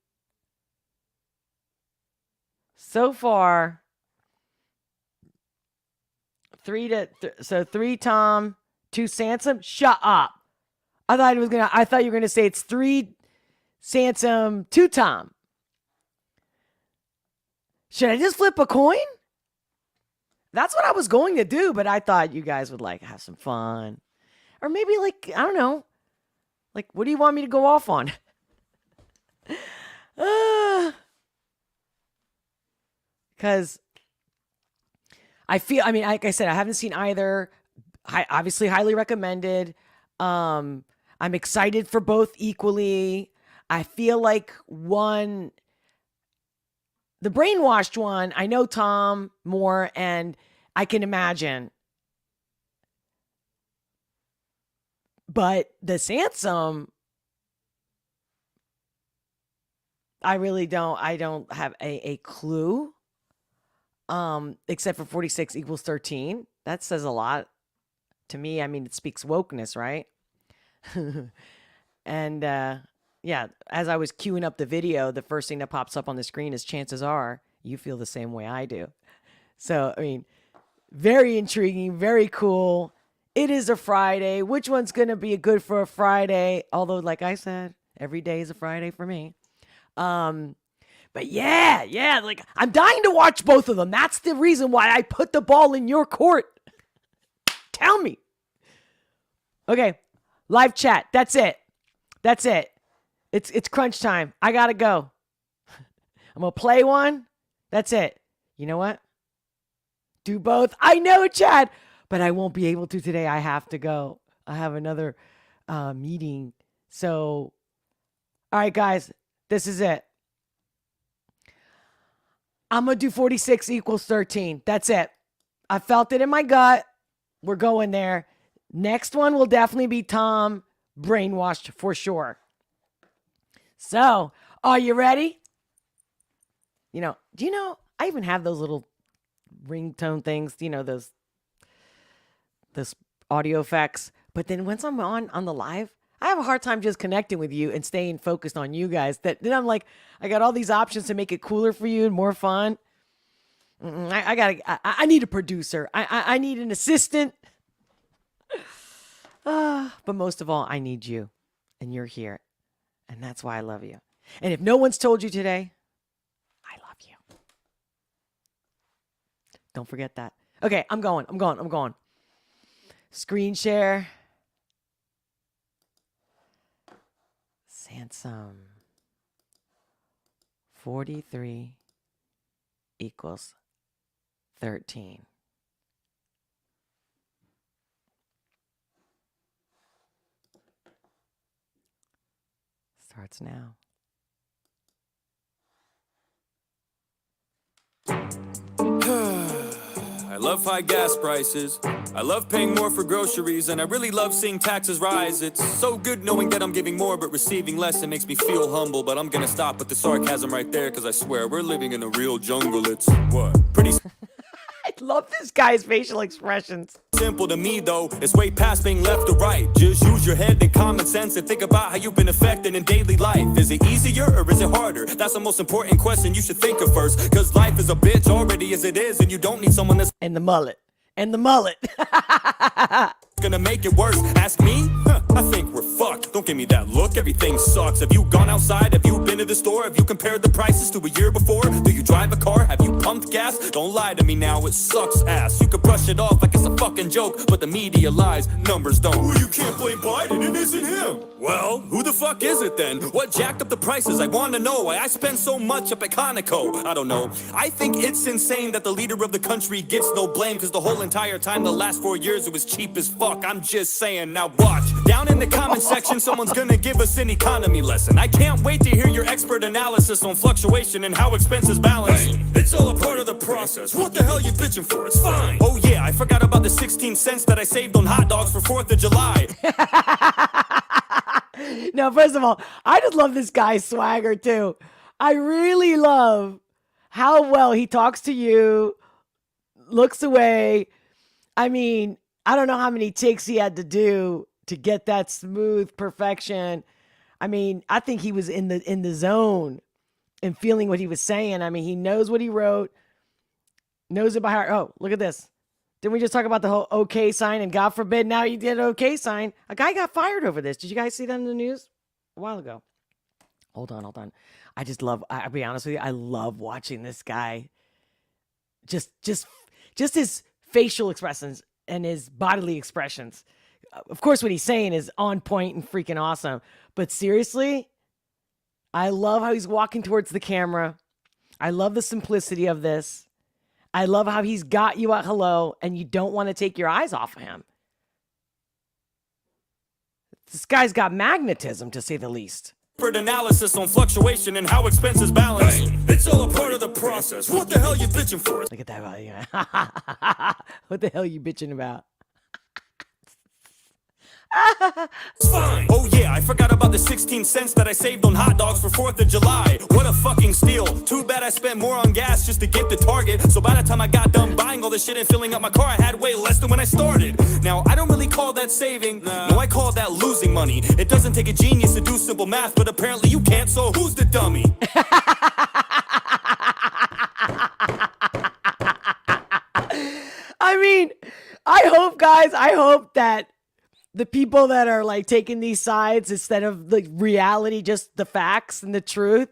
So far, 3 Tom, 2 Samson. Shut up. I thought you were gonna say it's 3 Samson, 2 Tom. Should I just flip a coin? That's what I was going to do, but I thought you guys would like have some fun. Or maybe like, I don't know. Like, what do you want me to go off on? Because like I said, I haven't seen either. Obviously, highly recommended. I'm excited for both equally. I feel like the brainwashed one, I know Tom more, and I can imagine. But the Samson, I don't have a clue. Except for 46 equals 13. That says a lot to me. I mean, it speaks wokeness, right? And yeah, as I was queuing up the video, the first thing that pops up on the screen is chances are you feel the same way I do. So, I mean, very intriguing, very cool. It is a Friday. Which one's going to be good for a Friday? Although, like I said, every day is a Friday for me. But yeah, like I'm dying to watch both of them. That's the reason why I put the ball in your court. Tell me. Okay, live chat. That's it. It's crunch time. I gotta go. I'm gonna play one. That's it. You know what? Do both. I know, Chad, but I won't be able to today. I have to go. I have another meeting. So, all right, guys, this is it. I'm going to do 46 equals 13. That's it. I felt it in my gut. We're going there. Next one will definitely be Tom. brainwashed for sure. So, are you ready? You know, do you know, I even have those little ringtone things, you know, those audio effects. But then once I'm on the live, I have a hard time just connecting with you and staying focused on you guys. That then I'm like, I got all these options to make it cooler for you and more fun. I need a producer. I need an assistant. But most of all, I need you. And you're here. And that's why I love you. And if no one's told you today, I love you. Don't forget that. Okay, I'm going. Screen share. Samson. 43 equals 13. Starts now. I love high gas prices. I love paying more for groceries, and I really love seeing taxes rise. It's so good knowing that I'm giving more but receiving less. It makes me feel humble, but I'm gonna stop with the sarcasm right there, because I swear we're living in a real jungle. It's what? Pretty I love this guy's facial expressions. simple to me, though. It's way past being left or right. Just use your head and common sense and think about how you've been affected in daily life. Is it easier or is it harder? That's the most important question you should think of first. Because life is a bitch already as it is, and you don't need someone that's And the mullet. gonna make it worse. Ask me? I think we're fucked. Don't give me that look. Everything sucks. Have you gone outside? Have you been to the store? Have you compared the prices to a year before? Do you drive a car? Have you pumped gas? Don't lie to me now. It sucks ass. You could brush it off like it's a fucking joke, but the media lies. Numbers don't. Well, you can't blame Biden. It isn't him. Well, who the fuck is it then? What jacked up the prices? I want to know why I spend so much up at Conoco. I don't know. I think it's insane that the leader of the country gets no blame, because the whole entire time, the last 4 years, it was cheap as fuck. I'm just saying. Now watch. Down in the comment section, someone's gonna give us an economy lesson. I can't wait to hear your expert analysis on fluctuation and how expenses balance. Hey, it's all a part of the process. What the hell you bitching for? It's fine. Oh yeah, I forgot about the 16 cents that I saved on hot dogs for 4th of July. Now, first of all, I just love this guy's swagger too. I really love how well he talks to you, looks away. I mean, I don't know how many takes he had to do to get that smooth perfection. I mean, I think he was in the zone and feeling what he was saying. I mean, he knows what he wrote, knows it by heart. Oh, look at this. Didn't we just talk about the whole okay sign, and God forbid now you did an okay sign? A guy got fired over this. Did you guys see that in the news a while ago? Hold on. I'll be honest with you, I love watching this guy. Just his facial expressions and his bodily expressions. Of course, what he's saying is on point and freaking awesome. But seriously, I love how he's walking towards the camera. I love the simplicity of this. I love how he's got you at hello, and you don't want to take your eyes off of him. This guy's got magnetism, to say the least. Analysis on fluctuation and how expenses balance. Hey, it's all a part of the process. What the hell you bitching for? Look at that. What the hell you bitching about? It's fine. Oh yeah, I forgot about the 16 cents that I saved on hot dogs for 4th of July. What a fucking steal. Too bad I spent more on gas just to get to Target. So by the time I got done buying all this shit and filling up my car, I had way less than when I started. Now, I don't really call that saving. No, I call that losing money. It doesn't take a genius to do simple math, but apparently you can't, so who's the dummy? I mean, I hope that the people that are like taking these sides instead of the reality, just the facts and the truth,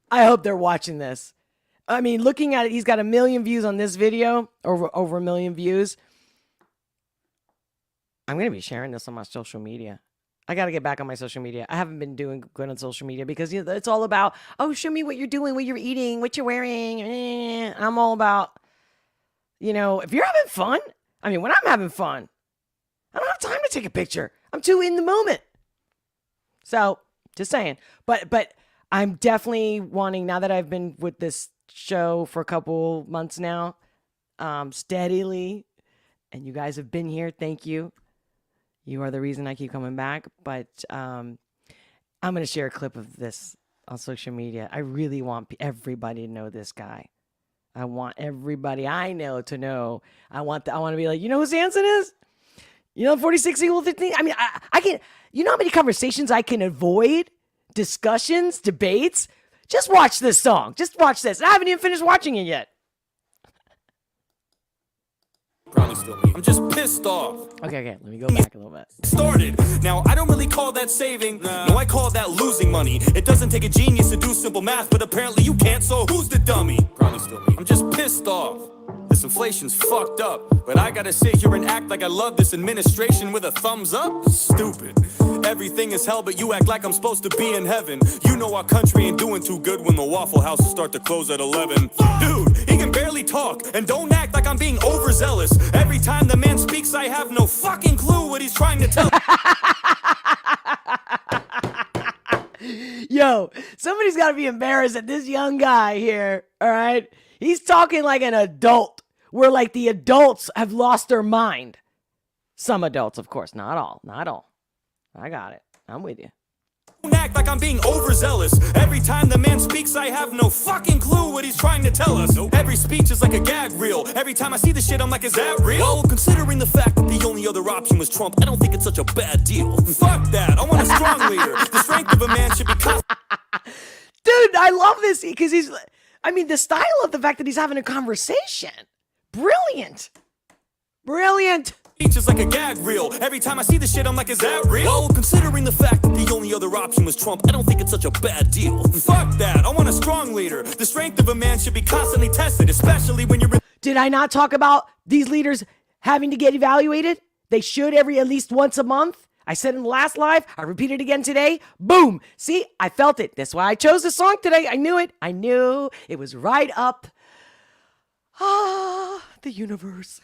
I hope they're watching this. I mean, looking at it, he's got 1 million views on this video, over 1 million views. I'm going to be sharing this on my social media. I got to get back on my social media. I haven't been doing good on social media because it's all about, oh, show me what you're doing, what you're eating, what you're wearing. I'm all about, if you're having fun, I mean, when I'm having fun, I don't have time to take a picture. I'm too in the moment. So, just saying. But I'm definitely wanting, now that I've been with this show for a couple months now, steadily, and you guys have been here, thank you. You are the reason I keep coming back. But I'm going to share a clip of this on social media. I really want everybody to know this guy. I want everybody I know to know. I want to be like, you know who Samson is? You know, 46 equal 15. I mean, I can. You know how many conversations I can avoid, discussions, debates. Just watch this song. Just watch this. I haven't even finished watching it yet. Probably still me. I'm just pissed off. Okay. Let me go back a little bit. Started. Now, I don't really call that saving. No, I call that losing money. It doesn't take a genius to do simple math, but apparently you can't, so who's the dummy? Probably still me. I'm just pissed off. This inflation's fucked up, but I gotta sit here and act like I love this administration with a thumbs up? Stupid. Everything is hell, but you act like I'm supposed to be in heaven. You know our country ain't doing too good when the Waffle Houses start to close at 11. Dude, he can barely talk, and don't act like I'm being overzealous. Every time the man speaks, I have no fucking clue what he's trying to tell. Yo, somebody's got to be embarrassed at this young guy here, all right? He's talking like an adult, where like the adults have lost their mind. Some adults, of course, not all. I got it. I'm with you. Don't act like I'm being overzealous. Every time the man speaks, I have no fucking clue what he's trying to tell us. Every speech is like a gag reel. Every time I see the shit, I'm like, is that real? Well, considering the fact that the only other option was Trump, I don't think it's such a bad deal. Fuck that. I want a strong leader. The strength of a man should be Dude, I love this because the style of the fact that he's having a conversation. Brilliant. Speech is like a gag reel. Every time I see the shit, I'm like, is that real? Well, considering the fact that the only other option was Trump, I don't think it's such a bad deal. Fuck that. I want a strong leader. The strength of a man should be constantly tested, especially when you're... Did I not talk about these leaders having to get evaluated? They should at least once a month. I said in the last live, I repeat it again today. Boom. See, I felt it. That's why I chose this song today. I knew it. I knew it was right up. The universe.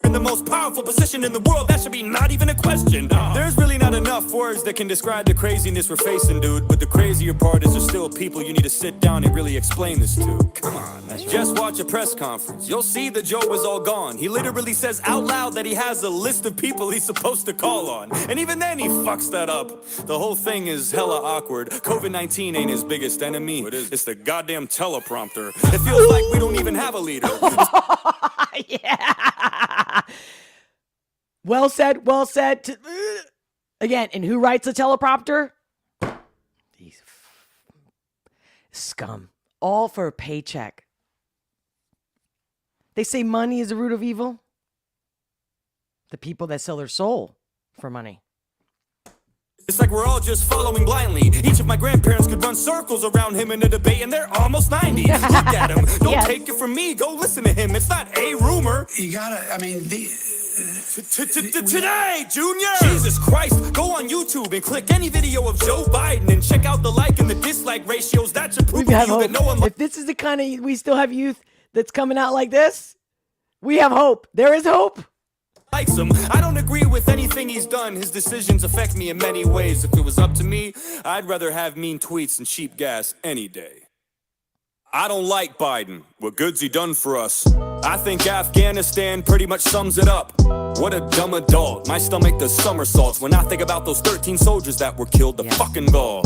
In the most powerful position in the world, that should be not even a question. There's really not enough words that can describe the craziness we're facing, dude. But the crazier part is there's still people you need to sit down and really explain this to. Come on, just watch a press conference. You'll see that Joe is all gone. He literally says out loud that he has a list of people he's supposed to call on. And even then he fucks that up. The whole thing is hella awkward. COVID-19 ain't his biggest enemy. It's the goddamn teleprompter. It feels like we don't even have a leader. Yeah. Well said. Again, and who writes the teleprompter? These scum. All for a paycheck. They say money is the root of evil. The people that sell their soul for money. It's like we're all just following blindly. Each of my grandparents could run circles around him in a debate, and they're almost 90. Look at him. Don't take it from me. Go listen to him. It's not a rumor. You gotta, Today, Junior! Jesus Christ, go on YouTube and click any video of Joe Biden and check out the like and the dislike ratios. That should prove to you that no one... If this is the kind of... We still have youth that's coming out like this, we have hope. There is hope. Likes him. I don't agree with anything he's done. His decisions affect me in many ways. If it was up to me, I'd rather have mean tweets and cheap gas any day. I don't like Biden. What good's he done for us? I think Afghanistan pretty much sums it up. What a dumb adult. My stomach does somersaults when I think about those 13 soldiers that were killed. The fucking gall.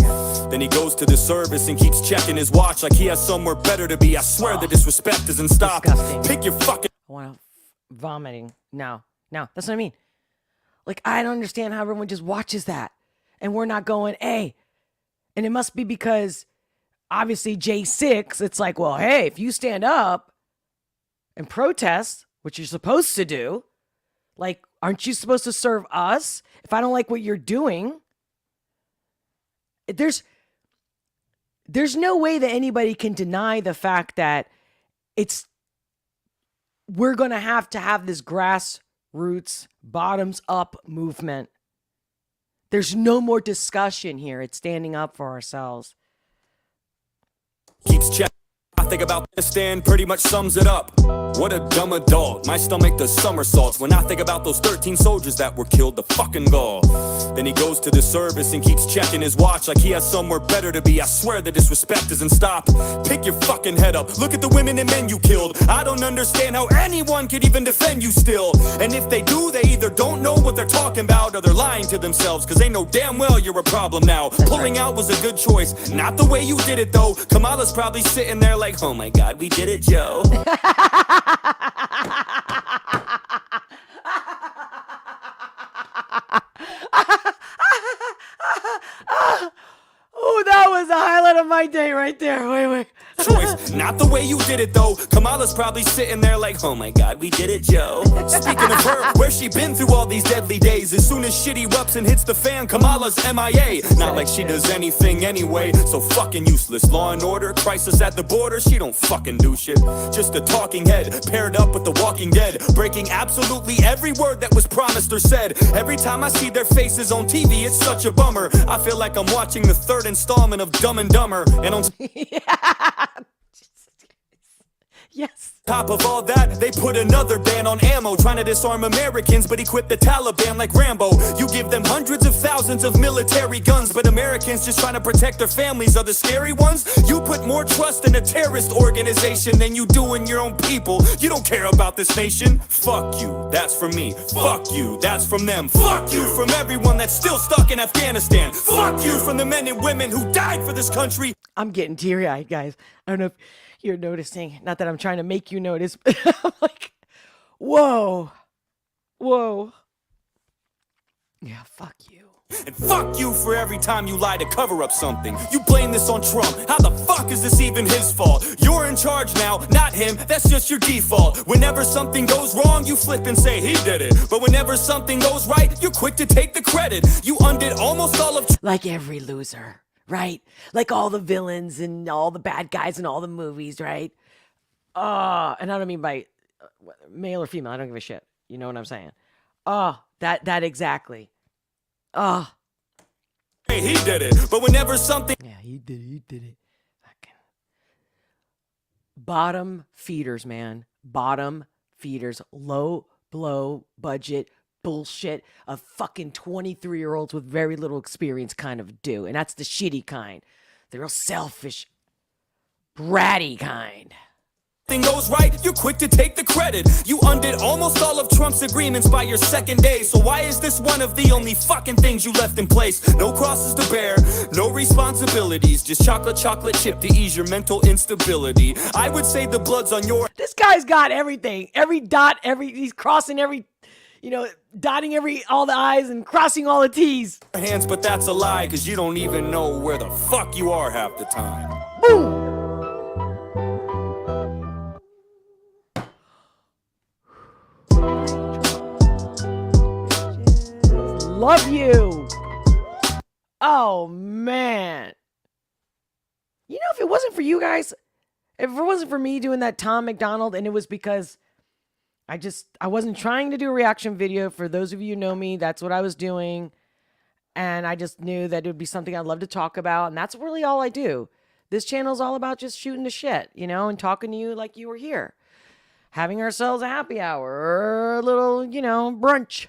Then he goes to the service and keeps checking his watch like he has somewhere better to be. I swear the disrespect doesn't stop. Disgusting. Pick your fucking... I want to vomiting. No, that's what I mean. Like, I don't understand how everyone just watches that. And we're not going, hey. And it must be because... Obviously, J6, it's like, well, hey, if you stand up and protest, which you're supposed to do, like, aren't you supposed to serve us? If I don't like what you're doing, there's no way that anybody can deny the fact that we're going to have this grassroots, bottoms up movement. There's no more discussion here. It's standing up for ourselves. Keeps checking. I think about the stand pretty much sums it up. What a dumb adult. My stomach does somersaults when I think about those 13 soldiers that were killed. The fucking gall. Then he goes to the service and keeps checking his watch like he has somewhere better to be. I swear the disrespect doesn't stop. Pick your fucking head up. Look at the women and men you killed. I don't understand how anyone could even defend you still. And if they do, they either don't know what they're talking about or they're lying to themselves, cause they know damn well you're a problem now. Pulling out was a good choice, not the way you did it though. Kamala's probably sitting there like, oh my god, we did it, Joe. Oh, that was the highlight of my day right there. Wait. Choice, not the way you did it though. Kamala's probably sitting there like, oh my god, we did it, Joe. Speaking of her, where's she been through all these deadly days? As soon as shit erupts and hits the fan, Kamala's MIA. Not like she does anything anyway, so fucking useless. Law and order, crisis at the border, she don't fucking do shit. Just a talking head, paired up with the Walking Dead, breaking absolutely every word that was promised or said. Every time I see their faces on TV, it's such a bummer. I feel like I'm watching the third installment of Dumb and Dumber. And on Yes. top of all that, they put another ban on ammo, trying to disarm Americans, but equip the Taliban like Rambo. You give them hundreds of thousands of military guns, but Americans just trying to protect their families are the scary ones. You put more trust in a terrorist organization than you do in your own people. You don't care about this nation. Fuck you, that's from me. Fuck you, that's from them. Fuck you from everyone that's still stuck in Afghanistan. Fuck you from the men and women who died for this country. I'm getting teary-eyed, guys. I don't know if you're noticing. Not that I'm trying to make you notice, but I'm like, whoa. Yeah, fuck you. And fuck you for every time you lie to cover up something. You blame this on Trump. How the fuck is this even his fault? You're in charge now, not him. That's just your default. Whenever something goes wrong, you flip and say he did it. But whenever something goes right, you're quick to take the credit. You undid almost all of... Like every loser, right? Like all the villains and all the bad guys in all the movies, right? And I don't mean by male or female. I don't give a shit. You know what I'm saying? That exactly. Hey, he did it. But whenever something... Yeah, he did it. Fucking bottom feeders, man. Bottom feeders. Low blow budget bullshit of fucking 23-year-olds with very little experience kind of do. And that's the shitty kind. The real selfish, bratty kind. goes right, you're quick to take the credit. You undid almost all of Trump's agreements by your second day. So why is this one of the only fucking things you left in place? No crosses to bear, no responsibilities, just chocolate chip to ease your mental instability. I would say the blood's on your... This guy's got everything. Every dot, he's crossing every, dotting all the I's and crossing all the T's. hands, but that's a lie, cause you don't even know where the fuck you are half the time. Boom! Love you. Oh, man. If it wasn't for you guys, if it wasn't for me doing that Tom McDonald, and it was because I wasn't trying to do a reaction video. For those of you who know me, that's what I was doing. And I just knew that it would be something I'd love to talk about. And that's really all I do. This channel is all about just shooting the shit, and talking to you like you were here. Having ourselves a happy hour or a little, brunch.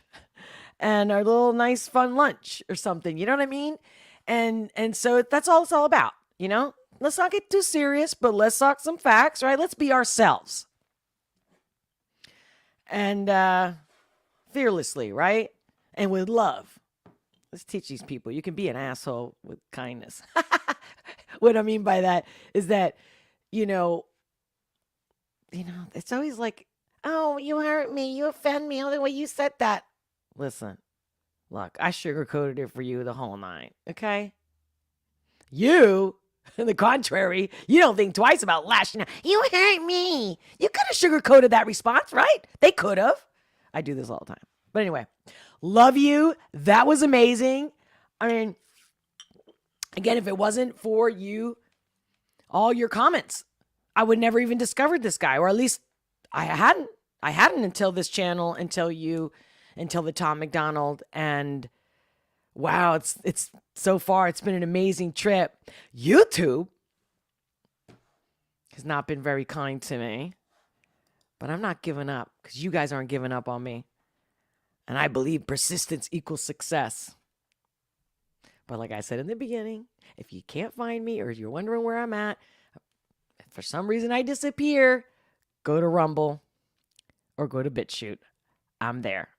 And our little nice fun lunch or something. You know what I mean? And so that's all it's all about, Let's not get too serious, but let's talk some facts, right? Let's be ourselves. And fearlessly, right? And with love. Let's teach these people. You can be an asshole with kindness. What I mean by that is that, it's always like, oh, you hurt me, you offend me, oh, the way you said that. Listen, look, I sugarcoated it for you the whole night, okay? You, on the contrary, you don't think twice about lashing out. You hurt me. You could have sugarcoated that response, right? They could have. I do this all the time. But anyway, love you. That was amazing. I mean, again, if it wasn't for you, all your comments, I would never even discovered this guy, or at least I hadn't until this channel, until the Tom McDonald. And wow, it's so far, it's been an amazing trip. YouTube has not been very kind to me, but I'm not giving up because you guys aren't giving up on me. And I believe persistence equals success. But like I said in the beginning, if you can't find me or you're wondering where I'm at, if for some reason I disappear, go to Rumble or go to BitChute. I'm there.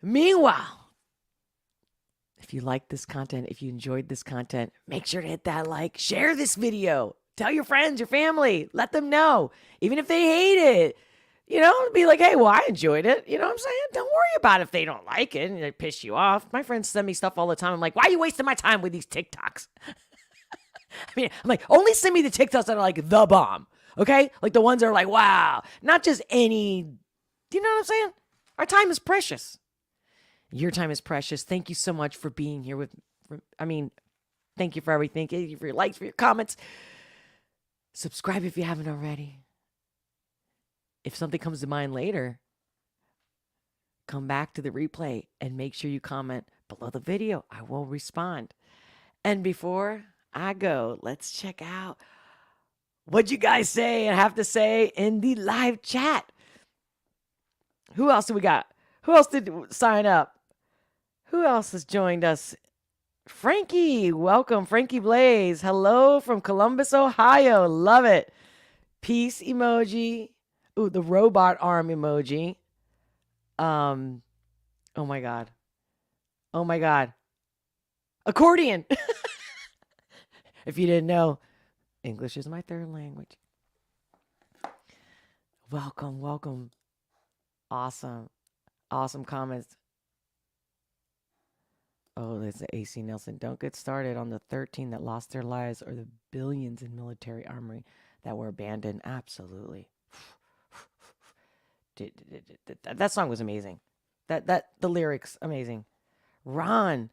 Meanwhile, if you like this content, if you enjoyed this content, make sure to hit that like, share this video, tell your friends, your family, let them know. Even if they hate it, be like, hey, well, I enjoyed it. You know what I'm saying? Don't worry about if they don't like it and they piss you off. My friends send me stuff all the time. I'm like, why are you wasting my time with these TikToks? I'm like, only send me the TikToks that are like the bomb. Okay? Like the ones that are like, wow, not just any, do you know what I'm saying? Our time is precious. Your time is precious. Thank you so much for being here thank you for everything. Thank you for your likes, for your comments. Subscribe if you haven't already. If something comes to mind later, come back to the replay and make sure you comment below the video. I will respond. And before I go, let's check out what you guys say and have to say in the live chat. Who else do we got? Who else did sign up? Who else has joined us? Frankie, welcome. Frankie Blaze. Hello from Columbus, Ohio. Love it. Peace emoji. Ooh, the robot arm emoji. Oh my God. Oh my God. Accordion. If you didn't know, English is my third language. Welcome, welcome. Awesome. Awesome comments. Oh, there's the AC Nelson. Don't get started on the 13 that lost their lives or the billions in military armory that were abandoned. Absolutely. That song was amazing. The lyrics, amazing. Ron,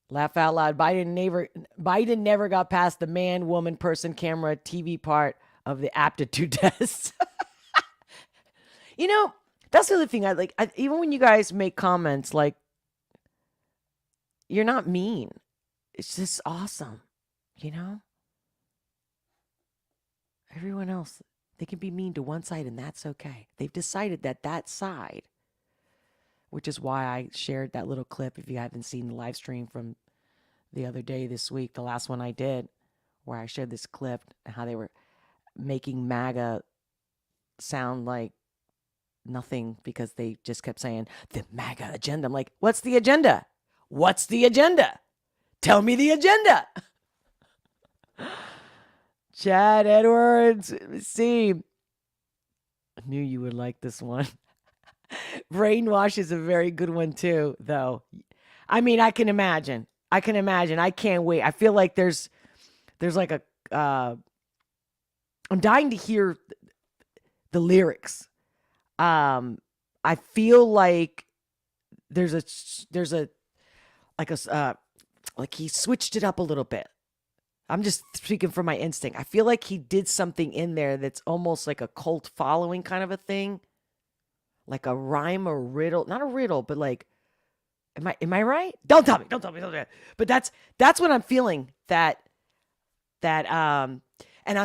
laugh out loud. Biden never got past the man, woman, person, camera, TV part of the aptitude test. That's the other thing. Even when you guys make comments, like, you're not mean. It's just awesome, Everyone else, they can be mean to one side, and that's okay. They've decided that side, which is why I shared that little clip. If you haven't seen the live stream from the other day this week, the last one I did, where I shared this clip and how they were making MAGA sound like nothing because they just kept saying the MAGA agenda. I'm like, what's the agenda? What's the agenda? Tell me the agenda. Chad Edwards, see. I knew you would like this one. Brainwash is a very good one too, though. I can imagine. I can't wait. I feel like there's like a, I'm dying to hear the lyrics. I feel like there's a like he switched it up a little bit. I'm just speaking from my instinct. I feel like he did something in there that's almost like a cult following kind of a thing. Like a rhyme or riddle. Not a riddle, but like, am I right? Don't tell me. But that's what I'm feeling. And I'm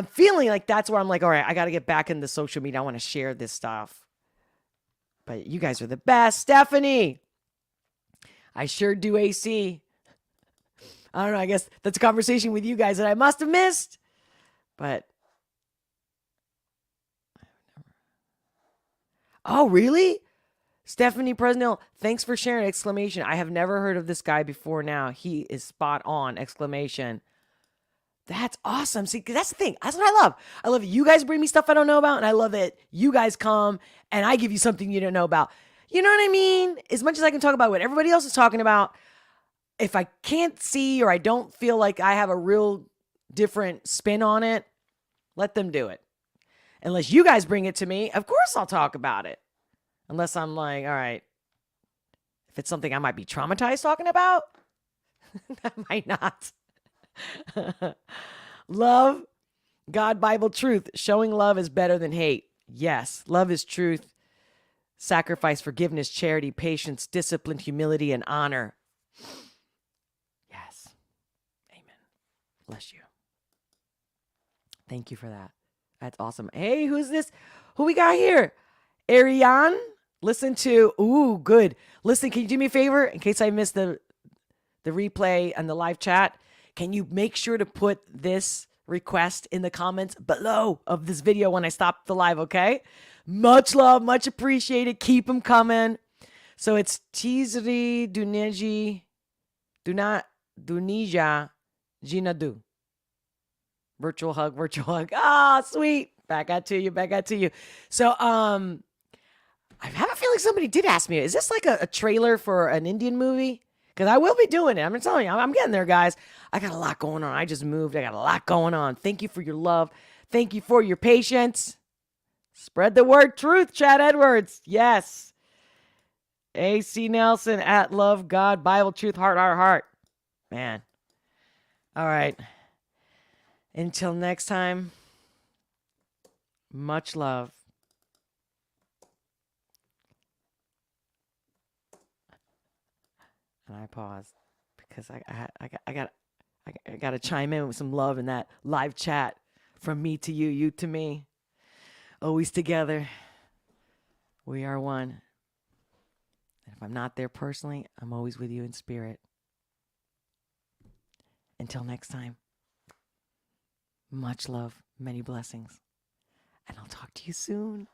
feeling like that's where I'm like, all right, I got to get back into social media. I want to share this stuff. But you guys are the best. Stephanie, I sure do AC. I don't know. I guess that's a conversation with you guys that I must have missed. But. Oh, really? Stephanie Presnell, thanks for sharing! Exclamation. I have never heard of this guy before now. He is spot on! Exclamation. That's awesome. See, 'cause that's the thing. That's what I love. I love it. You guys bring me stuff I don't know about, and I love that you guys come and I give you something you don't know about. You know what I mean? As much as I can talk about what everybody else is talking about, if I can't see or I don't feel like I have a real different spin on it, let them do it. Unless you guys bring it to me, of course I'll talk about it. Unless I'm like, all right, if it's something I might be traumatized talking about, I might not. Love, God, Bible, truth. Showing love is better than hate. Yes, love is truth. Sacrifice, forgiveness, charity, patience, discipline, humility, and honor. Yes. Amen. Bless you. Thank you for that. That's awesome. Hey, who's this? Who we got here? Ariane? Listen to, ooh, good. Listen, can you do me a favor in case I missed the the replay and the live chat, can you make sure to put this request in the comments below of this video when I stop the live, okay? Much love, much appreciated. Keep them coming. So it's Tizri Duneji Dunija Jinadu. Virtual hug. Ah, sweet. Back out to you. So, I have a feeling somebody did ask me, is this like a trailer for an Indian movie? Because I will be doing it. I'm telling you, I'm getting there, guys. I got a lot going on. I just moved. I got a lot going on. Thank you for your love. Thank you for your patience. Spread the word truth, Chad Edwards. Yes. AC Nelson at Love God Bible Truth Heart. Man. All right. Until next time, much love. And I paused because I got to chime in with some love in that live chat from me to you, you to me. Always together. We are one. And if I'm not there personally, I'm always with you in spirit. Until next time, much love, many blessings, and I'll talk to you soon.